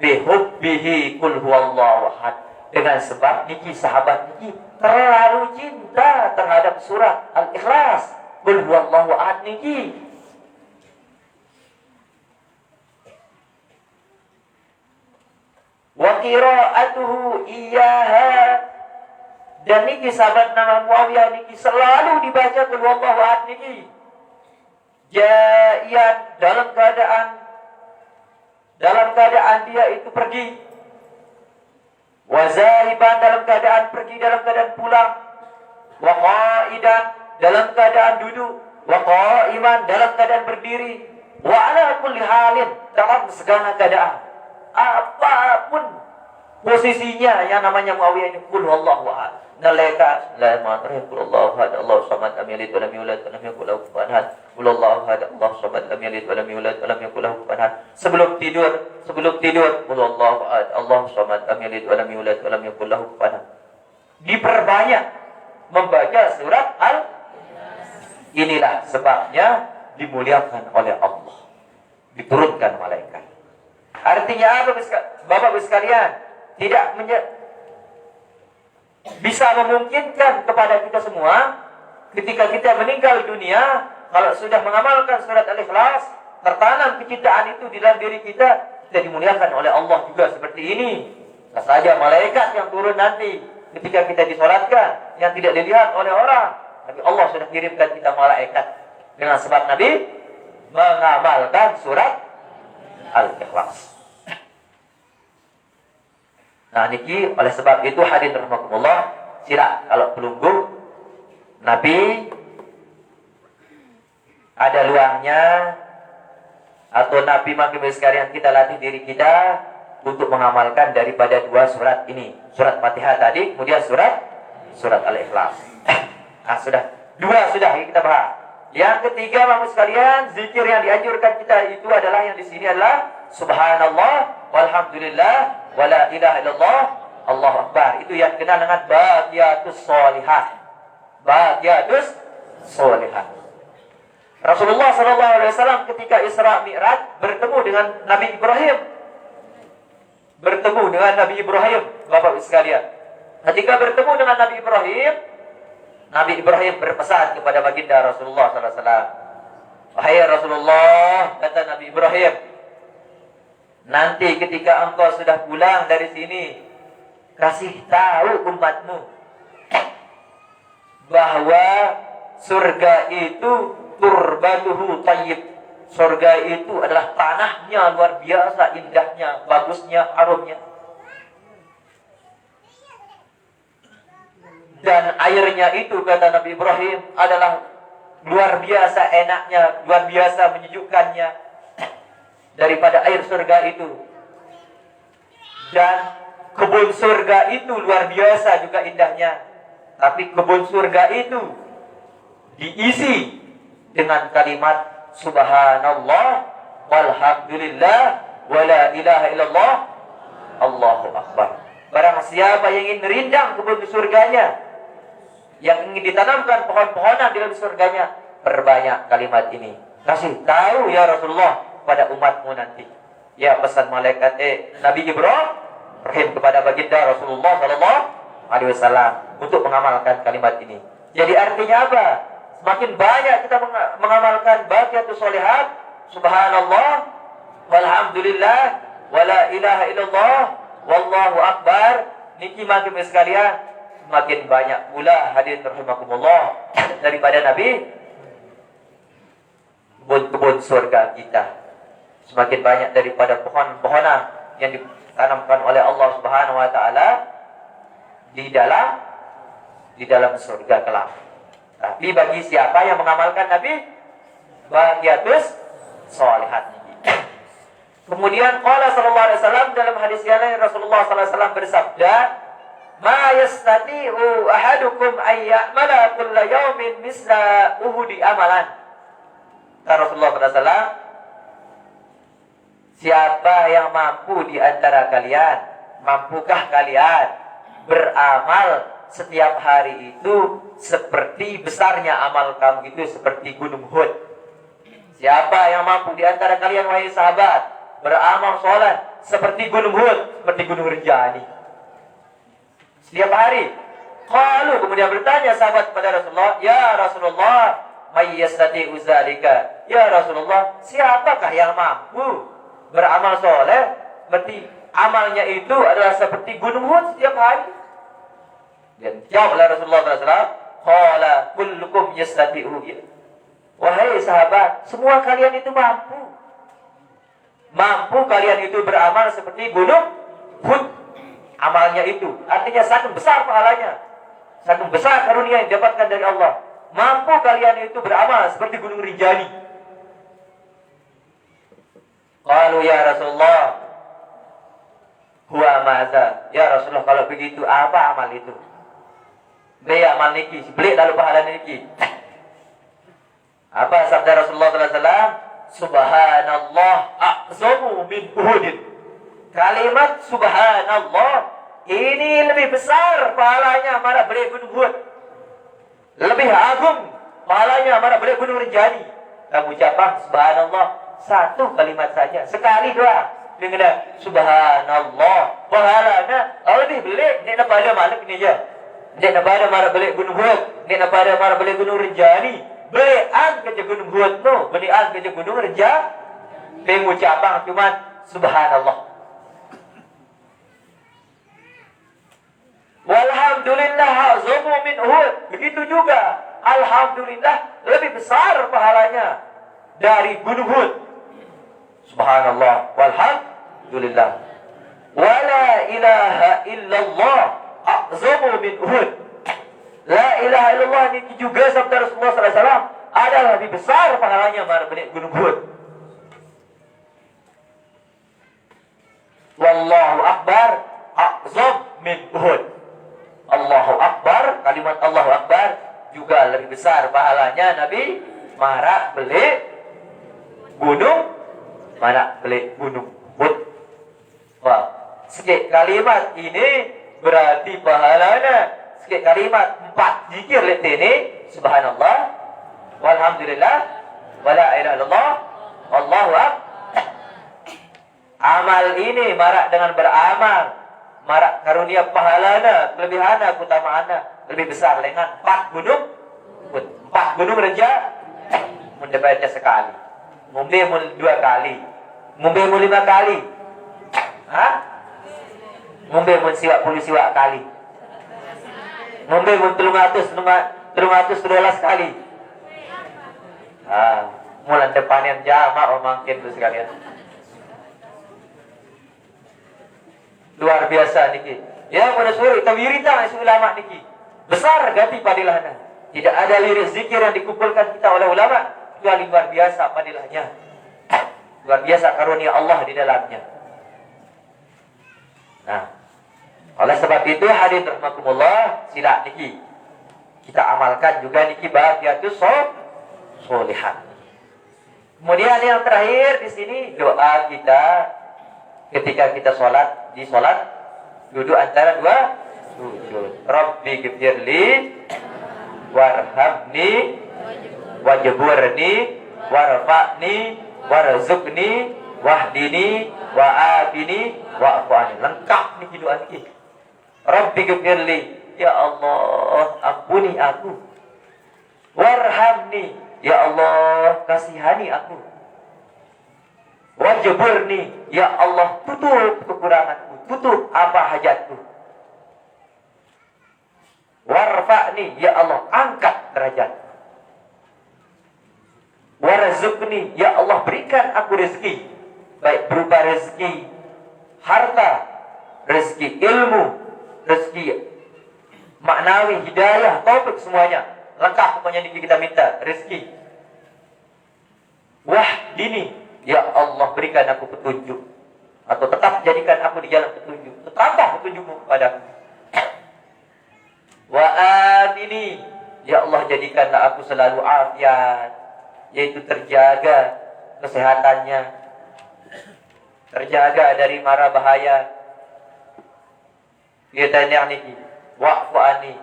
bihubbihi kul huwallahu ahad. Dengan sebab niki sahabat niki terlalu cinta terhadap surat Al-Ikhlas, kul huwallahu ahad niki. Wa qira'atuhu iyyaha. Dan niki sahabat nama Muawiyah niki selalu dibaca kul huwallahu ahad niki. Jaian dalam keadaan dia itu pergi. Wa zahiban dalam keadaan pergi, dalam keadaan pulang. Wa qa'idan dalam keadaan duduk. Wa qa'iman dalam keadaan berdiri. Wa ala kulli halin dalam segala keadaan. Apapun posisinya yang namanya Muawiyah ini kul huwallahu ahad. Naleka la ma'rif kul huwallahu ahad Allahu samad lam yalid wa lam yulad wa lam yakul lahu kufuwan ahad. Kul huwallahu ahad Allahu samad lam yalid wa lam yulad wa lam yakul lahu kufuwan ahad. Sebelum tidur kul huwallahu ahad Allahu samad lam yalid wa lam yulad wa lam yakul lahu kufuwan ahad. Diperbanyak membaca surat Inilah sebabnya dimuliakan oleh Allah, diturunkan malaikat. Artinya apa Bapak-Ibu sekalian? Tidak bisa memungkinkan kepada kita semua ketika kita meninggal dunia, kalau sudah mengamalkan surat Al-Ikhlas, tertanam kecintaan itu di dalam diri kita dimuliakan oleh Allah juga seperti ini. Nah saja malaikat yang turun nanti ketika kita disolatkan, yang tidak dilihat oleh orang, tapi Allah sudah kirimkan kita malaikat dengan sebab Nabi mengamalkan surat Al-Ikhlas. Nah niki oleh sebab itu hadirin rahimakumullah, sila kalau pelunggu Nabi ada luangnya, atau Nabi makin sekalian kita latih diri kita untuk mengamalkan daripada 2 surat ini, surat Fatihah tadi, kemudian surat Al-Ikhlas. Nah sudah 2 sudah kita bahas. Yang ketiga Bapak sekalian, zikir yang dianjurkan kita itu adalah yang di sini adalah subhanallah walhamdulillah wala ilaha illallah Allahu akbar. Itu yang dikenal dengan baqiyatus sholihah. Baqiyatus sholihah. Rasulullah SAW ketika Isra Mi'raj bertemu dengan Nabi Ibrahim. Bapak sekalian. Ketika bertemu dengan Nabi Ibrahim berpesan kepada baginda Rasulullah SAW. Wahai Rasulullah, kata Nabi Ibrahim, nanti ketika engkau sudah pulang dari sini, kasih tahu umatmu bahwa surga itu turbatuhu tayyib. Surga itu adalah tanahnya luar biasa indahnya, bagusnya, harumnya. Dan airnya itu, kata Nabi Ibrahim, adalah luar biasa enaknya, luar biasa menyejukkannya daripada air surga itu. Dan kebun surga itu luar biasa juga indahnya. Tapi kebun surga itu diisi dengan kalimat subhanallah walhamdulillah wala ilaha illallah Allahu akbar. Barang siapa yang ingin merindang kebun surganya, yang ingin ditanamkan pohon-pohonan di dalam surganya, perbanyak kalimat ini. Kasih tahu ya Rasulullah pada umatmu nanti. Ya, pesan malaikat Nabi Ibrahim kepada baginda Rasulullah sallallahu alaihi wasallam untuk mengamalkan kalimat ini. Jadi artinya apa? Semakin banyak kita mengamalkan baqiyatus sholihat, subhanallah walhamdulillah wala ilaha illallah wallahu akbar, niki makin sekalian, semakin banyak pula hadirin rahimakumullah daripada Nabi kebun-kebun surga kita. Semakin banyak daripada pohon-pohonan yang ditanamkan oleh Allah Subhanahu wa taala di dalam surga kelak. Tapi bagi siapa yang mengamalkan Nabi baqiyatus sholihat. Kemudian qala sallallahu alaihi wasallam dalam hadis yang lain, Rasulullah sallallahu alaihi wasallam bersabda, "Ma yastati'u ahadukum ay ya'mala kulla yawmin misla uhudi amalan." Kata Rasulullah sallallahu alaihi wasallam, siapa yang mampu di antara kalian, mampukah kalian beramal setiap hari itu seperti besarnya amal kamu itu seperti gunung Uhud? Siapa yang mampu di antara kalian wahai sahabat beramal sholat seperti gunung Uhud, seperti gunung Rinjani setiap hari? Qalu, kemudian bertanya sahabat kepada Rasulullah, ya Rasulullah, may yastati'u dzalika? Ya Rasulullah, siapakah yang mampu beramal soleh seperti amalnya itu adalah seperti gunung Uhud setiap hari? Dan jawablah Rasulullah SAW, qala kullukum yastati'u. Wahai sahabat, semua kalian itu mampu. Mampu kalian itu beramal seperti gunung Uhud. Amalnya itu artinya sangat besar pahalanya, sangat besar karunia yang didapatkan dari Allah. Mampu kalian itu beramal seperti gunung Rinjani. Qalu ya Rasulullah, huwa madza? Ya Rasulullah, kalau begitu apa amal itu? Beli amal niki, beli lalu pahala niki. Apa sabda Rasulullah sallallahu alaihi wasallam? Subhanallah a'zamu min Uhud. Kalimat subhanallah ini lebih besar pahalanya mana beli gunung Uhud. Lebih agung pahalanya mana beli gunung Rinjani. Kamu ucapkan subhanallah satu kalimat saja, sekali doang dengan subhanallah, pahalanya lebih beli nek pada malik ni je. Nek pada mana beli gunung Uhud, nek pada mana beli gunung Rinjani. Belian kerja gunung Uhud no, belian kerja gunung Rinjani. Pengucapan cuma subhanallah. Walhamdulillah azamu min Uhud. Begitu juga alhamdulillah lebih besar pahalanya dari gunung Uhud. Subhanallah walhamdulillah. Wala ilaha illallah azamu min Uhud. La ilaha illallah ini juga sabda Rasulullah sallallahu alaihi wasallam adalah lebih besar pahalanya daripada gunung Uhud. Wallahu akbar a'zam min Uhud. Allahu akbar, kalimat Allahu akbar juga lebih besar pahalanya Nabi marak beli gunung Uhud. Wah, sikit kalimat ini berarti pahalanya sikit kalimat 4 zikir let ini, subhanallah walhamdulillah wala ilaha illallah Allahu akbar. Amal ini marak dengan beramal, marak karunia pahalana, kelebihana, keutamaana lebih besar dengan 4 gunung Uhud. 4 gunung Rinjani mun baca sekali, mumbe mun 2 kali, mumbe mun 5 kali. Mumbe mun siwak 10 siwak kali. Mumbe mun 312 kali. Mulan depan yang jamaah makin tu sekalian. Luar biasa niki. Ya pada suri tawirita isu ulama niki. Besar ganti padilahnya. Tidak ada lirik zikir yang dikumpulkan kita oleh ulama kecuali luar biasa padilahnya. Luar biasa karunia Allah di dalamnya. Nah, oleh sebab itu hadirin rahimakumullah, sila niki kita amalkan juga niki baqiyatus sholihat. Kemudian yang terakhir di sini doa kita ketika kita sholat, di sholat duduk antara dua sujud. Rabbi ghfirli warhamni wajburni warfa'ni warzuqni wahdini wa'afini wa'afani. Lengkap nih doa ini. Rabbi ghfirli, ya Allah ampuni aku. Warhamni, ya Allah kasihani aku. Wajburni, ya Allah tutup kekuranganku, tutup apa hajatku. Warfa'ni, ya Allah angkat derajatku. Warzuqni, ya Allah berikan aku rezeki, baik berupa rezeki harta, rezeki ilmu, rezeki maknawi, hidayah, taufik, semuanya lengkap pokoknya ini kita minta rezeki. Wahdini, ya Allah berikan aku petunjuk, atau tetap jadikan aku di jalan petunjuk, tetaplah petunjukmu kepadaku. Wa'afini, ya Allah jadikanlah aku selalu afiat, yaitu terjaga kesehatannya, terjaga dari mara bahaya. Kita niki wa'fu'ani,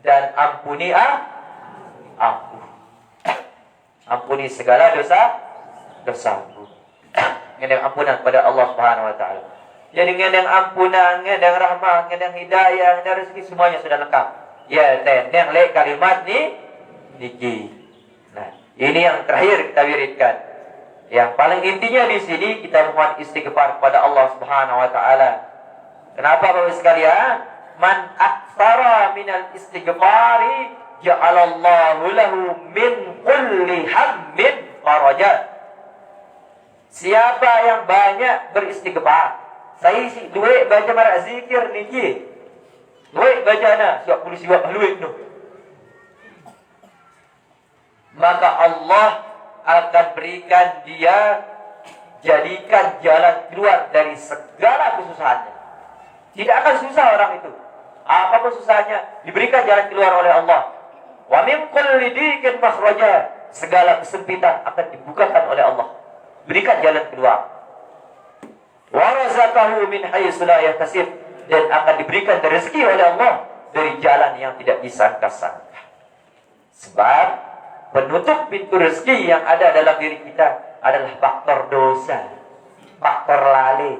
dan ampuni aku. Ampuni segala dosaku. Ngedeng ampunan pada Allah Subhanahu wa taala. Jadi ngedeng ampunan, ngedeng rahmah, ngedeng hidayah, ngedeng rezeki, semuanya sudah lengkap. Ya, yang le kalimat niki. Nah, ini yang terakhir kita wiridkan. Yang paling intinya di sini kita mohon istighfar kepada Allah Subhanahu wa taala. Kenapa Bapak sekalian? Man aktsara minal istighfari ja'alallahu lahu min kulli hammin faraja. Siapa yang banyak beristighfar, saya si duit baca marak zikir niki, duit baca na siap polisi buat duit no, maka Allah akan berikan dia, jadikan jalan keluar dari segala kesusahannya. Tidak akan susah orang itu. Apapun susahnya, diberikan jalan keluar oleh Allah. Wa min kulli dikin makhraja, segala kesempitan akan dibukakan oleh Allah. Berikan jalan keluar. Wa razaqahu min haitsu la yahtasib, dan akan diberikan rezeki oleh Allah dari jalan yang tidak disangka-sangka. Sebab penutup pintu rezeki yang ada dalam diri kita adalah faktor dosa, faktor lalai.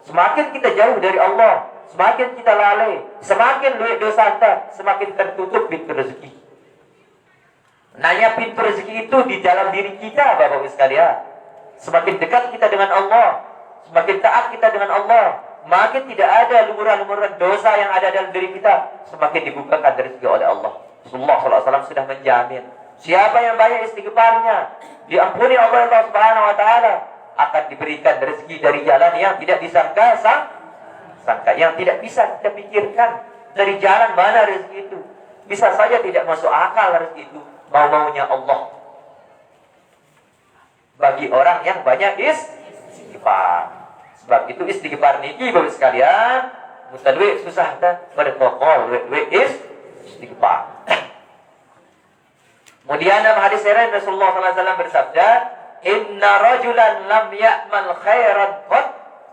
Semakin kita jauh dari Allah, semakin kita lalai, semakin luas dosa kita, semakin tertutup pintu rezeki. Nanya pintu rezeki itu di dalam diri kita, Bapak-Ibu sekalian. Semakin dekat kita dengan Allah, semakin taat kita dengan Allah, makin tidak ada lumuran-lumuran dosa yang ada dalam diri kita, semakin dibukakan rezeki oleh Allah. Rasulullah SAW sudah menjamin, siapa yang banyak istighfarnya, diampuni oleh Allah Subhanahu wa taala, akan diberikan rezeki dari jalan yang tidak disangka, yang tidak bisa kita pikirkan. Dari jalan mana rezeki itu? Bisa saja tidak masuk akal rezeki itu, mau-maunya Allah. Bagi orang yang banyak istighfar. Sebab itu istighfar niki Bapak sekalian, mustadwi susah ta pada tokol istighfar. Kemudian dalam hadis lain Rasulullah SAW bersabda, inna rajulan lam ya'mal khairan qad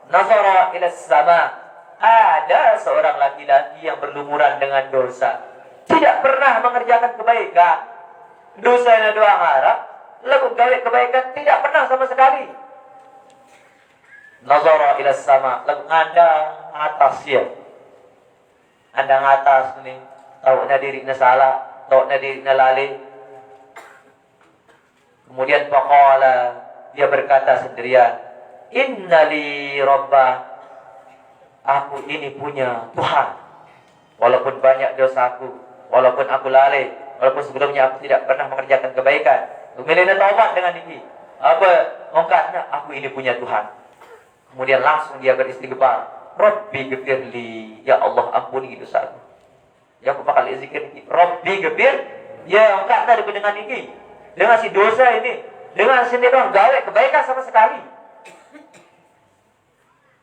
nazara ila sama. Ada seorang laki-laki yang berlumuran dengan dosa, tidak pernah mengerjakan kebaikan. Dosanya doang harap, lalu kebaikan tidak pernah sama sekali. Nazara ila sama, lalu anda atas ya. Anda atas ni, tahu na diri na salah, tahu na diri na lali. Kemudian faqala, dia berkata sendirian, innali rabbah, aku ini punya Tuhan. Walaupun banyak dosaku, walaupun aku lalai, walaupun sebelumnya aku tidak pernah mengerjakan kebaikan, kemudian taubat dengan ini. Apa ongkatnya? Aku ini punya Tuhan. Kemudian langsung dia beristighfar, Rabbi ghfirli, ya Allah ampuni dosaku. Ya aku bakal zikir ini, Rabbi ghfir, ya ongkatnya dengan ini, dengan si dosa ini, dengan sini dong gawe kebaikan sama sekali.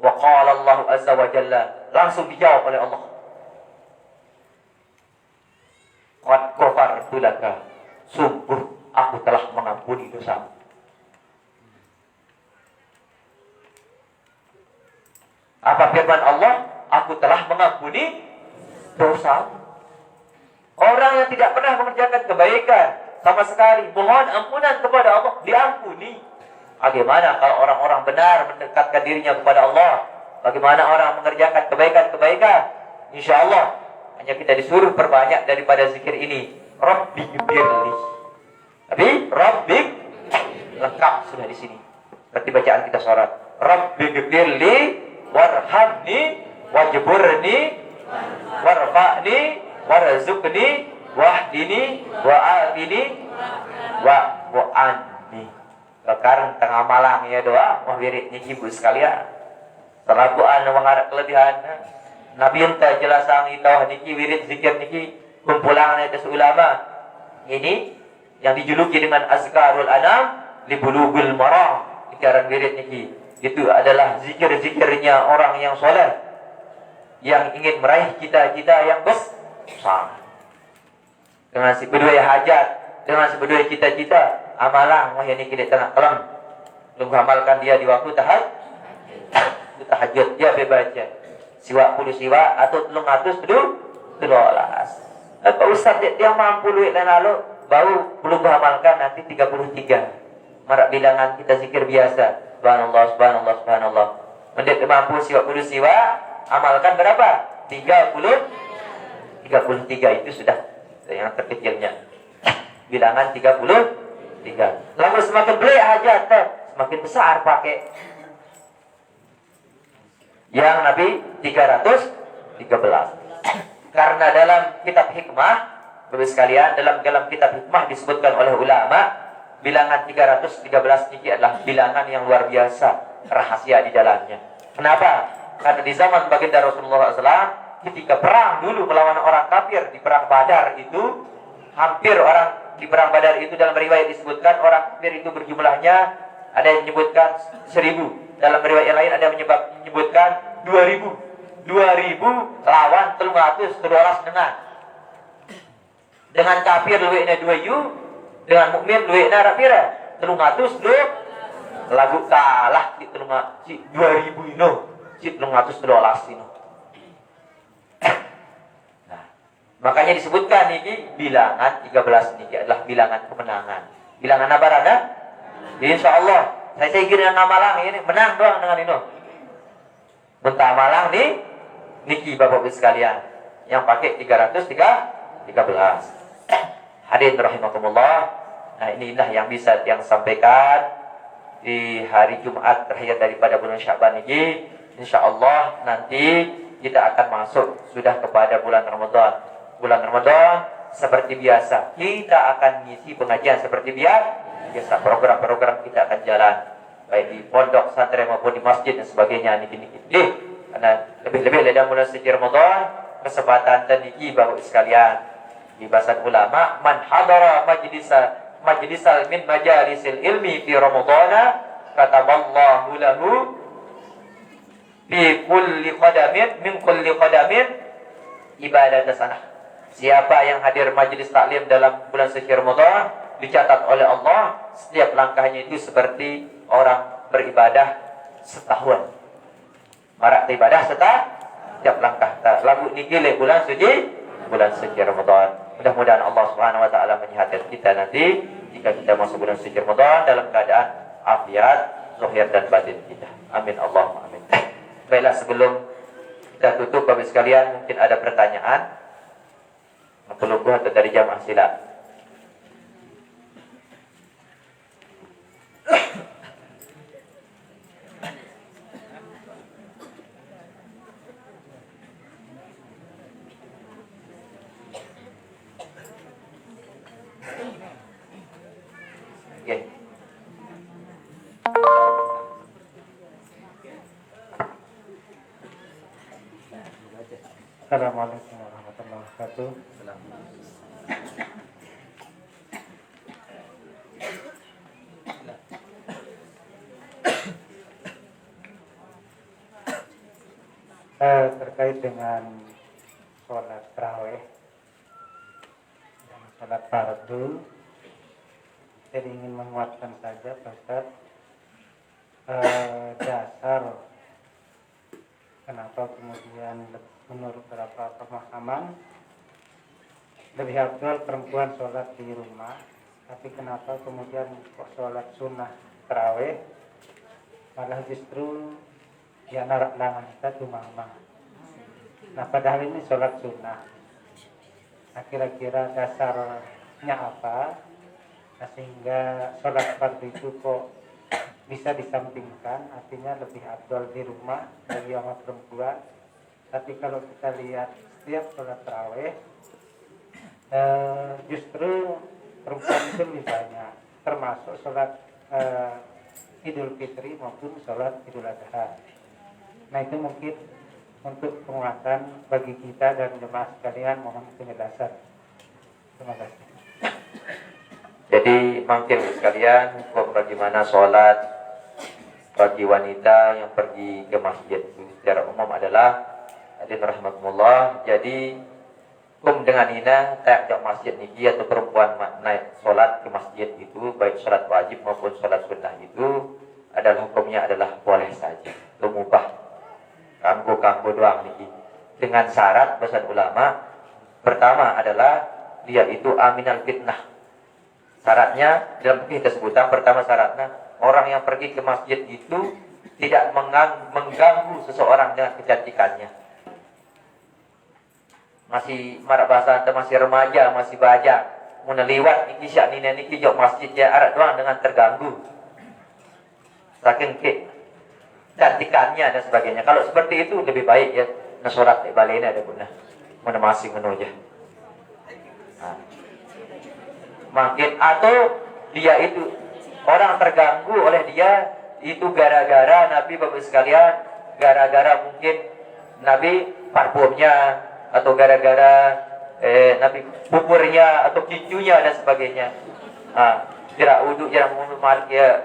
Wa qala Allah azza wa jalla, langsung dijawab oleh Allah, qad ghafartu laka, sungguh aku telah mengampuni dosamu. Apa firman Allah? Aku telah mengampuni dosa. Orang yang tidak pernah mengerjakan kebaikan sama sekali, mohon ampunan kepada Allah, diampuni. Bagaimana kalau orang-orang benar mendekatkan dirinya kepada Allah? Bagaimana orang mengerjakan kebaikan-kebaikan? Insya Allah hanya kita disuruh perbanyak daripada zikir ini. Rabbi gfirli. Tapi Rabbi lengkap sudah di sini. Seperti bacaan kita sholat. Rabbi gfirli warhamni wajburni warfa'ni warzuqni wahdini wa'afini wa'anni. Sekarang tengah malam ya doa mau wirid niki ibu sekalian. Selakuan mengharap kelebihan. Nabi enta jelasang itu niki wirid zikir niki kumpulan atas ulama. Ini yang dijuluki dengan azkarul anam li bulugul maram. Zikran wirid niki itu adalah zikir-zikirnya orang yang soleh yang ingin meraih cita-cita yang besar. Dengan si berdua hajat, dengan si berdua cita-cita, amalan wah ini kita tengah kelam. Belum amalkan dia di waktu tahajud dia bebaca. Siwa puluh siwa atau 300 13. Apa ustaz dia mampu duit dan lalu baru belum amalkan nanti 33. Marak bilangan kita zikir biasa. Subhanallah, subhanallah, subhanallah. Mendet mampu siwa puluh siwa, amalkan berapa? 33 itu sudah yang terkecilnya. Bilangan 33. Lalu semakin beli hajat, semakin besar pakai. Yang Nabi 313. Karena dalam kitab hikmah, Bapak sekalian, dalam kitab hikmah disebutkan oleh ulama, bilangan 313 ini adalah bilangan yang luar biasa, rahasia di dalamnya. Kenapa? Karena di zaman baginda Rasulullah SAW, ketika perang dulu melawan orang kafir di perang Badar itu, hampir orang di perang Badar itu dalam riwayat disebutkan orang kafir itu berjumlahnya ada yang menyebutkan 1000, dalam riwayat yang lain ada yang menyebutkan 2000 lawan 300 dengan kafir luwekna 2 dengan mukmin luwekna rapira 300 lagu kalah di 2000 ino si 313 ino. Nah, makanya disebutkan ini bilangan 13 ini adalah bilangan kemenangan. Bilangan apa Rana? Insyaallah saya kira ngamalang ini menang doang dengan ini. Mentah malang nih niki Bapak Ibu sekalian yang pakai 313. Hadirin rahimakumullah. Nah, inilah yang bisa yang sampaikan di hari Jumat terakhir daripada bulan Sya'ban ini. Insyaallah nanti kita akan masuk sudah kepada bulan Ramadan. Bulan Ramadan seperti biasa kita akan ngisi pengajian seperti biasa. Program-program kita akan jalan baik di pondok santri maupun di masjid dan sebagainya niki-niki. Karena lebih-lebih dalam bulan suci Ramadan kesempatan dan niki Bapak sekalian di bahasan ulama man hadara majlisal min majalisil ilmi fi Ramadana kataballahu lahu fi kulli qadamin min kulli qadamin ibadat sanah. Siapa yang hadir majlis taklim dalam bulan suci Ramadan dicatat oleh Allah setiap langkahnya itu seperti orang beribadah setahun. Marak ibadah setiap langkah lagu niki le bulan suci Ramadan. Mudah-mudahan Allah Subhanahu wa taala menyehatkan kita nanti jika kita masuk bulan suci Ramadan dalam keadaan afiat zahir dan batin kita. Amin Allahumma amin. Baiklah, sebelum kita tutup Bapak sekalian, mungkin ada pertanyaan atau dari jamaah silat. Assalamualaikum warahmatullahi wabarakatuh. Terkait dengan sholat tarawih dan sholat fardu, saya ingin menguatkan saja Pak Ustaz, dasar kenapa kemudian menurut beberapa pemahaman lebih afdal perempuan sholat di rumah, tapi kenapa kemudian kok sholat sunnah tarawih malah justru ya narak langan kita tuh mama. Nah padahal ini sholat sunnah. Nah kira-kira dasarnya apa? Nah, sehingga sholat fardu itu kok bisa disampingkan, artinya lebih afdal di rumah bagi orang perempuan. Tapi kalau kita lihat setiap sholat tarawih justru perempuan itu lebih banyak, termasuk sholat Idul Fitri maupun sholat Idul Adha. Nah itu mungkin untuk penguatan bagi kita dan jemaah sekalian, mohon penjelasan. Terima kasih. Jadi mungkin sekalian, bagaimana sholat bagi wanita yang pergi ke masjid secara umum adalah hadirin rahmatullah. Jadi dengan ina tak jauh masjid niki atau perempuan naik sholat ke masjid itu, baik sholat wajib maupun sholat sunnah itu adalah hukumnya adalah boleh saja, itu mubah, kanggo doang niki, dengan syarat bahasa ulama. Pertama adalah dia itu aminal fitnah. Syaratnya dalam fikih tersebut, pertama syaratnya orang yang pergi ke masjid itu tidak mengganggu seseorang dengan kecantikannya. Masih marak bahasa, masih remaja, masih bajang, mau liwat niki syak nina niki jauh masjid ya arak doang dengan terganggu. Saking ke cantikannya dan sebagainya. Kalau seperti itu lebih baik ya nasolat balena ada guna. Mana masih menuja. Nah. Makin atau dia itu orang terganggu oleh dia itu gara-gara Nabi Bapak sekalian, gara-gara mungkin Nabi parfumnya atau gara-gara Nabi buburnya atau kincunya dan sebagainya. Jarak wudhu, jarak malik ya,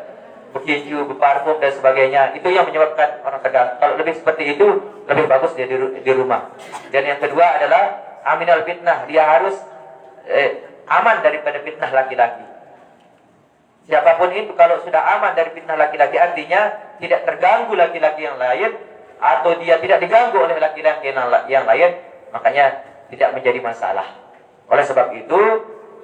berkincu, berparfum dan sebagainya. Itu yang menyebabkan orang terganggu. Kalau lebih seperti itu lebih bagus dia di rumah. Dan yang kedua adalah aminal fitnah, dia harus aman daripada fitnah laki-laki. Siapapun itu kalau sudah aman dari fitnah laki-laki, artinya tidak terganggu laki-laki yang lain atau dia tidak diganggu oleh laki-laki yang lain, makanya tidak menjadi masalah. Oleh sebab itu,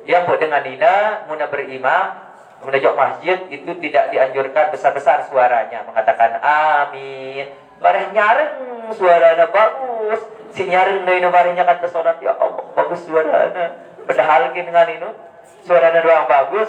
dia buat dengan Nina muna berimam menuju masjid itu tidak dianjurkan besar-besar suaranya, mengatakan amin. Bareng nyareng suaranya bagus. Si nyareng ini barengnya kata sholat, ya Allah bagus suaranya. Padahal dengan itu suaranya doang bagus.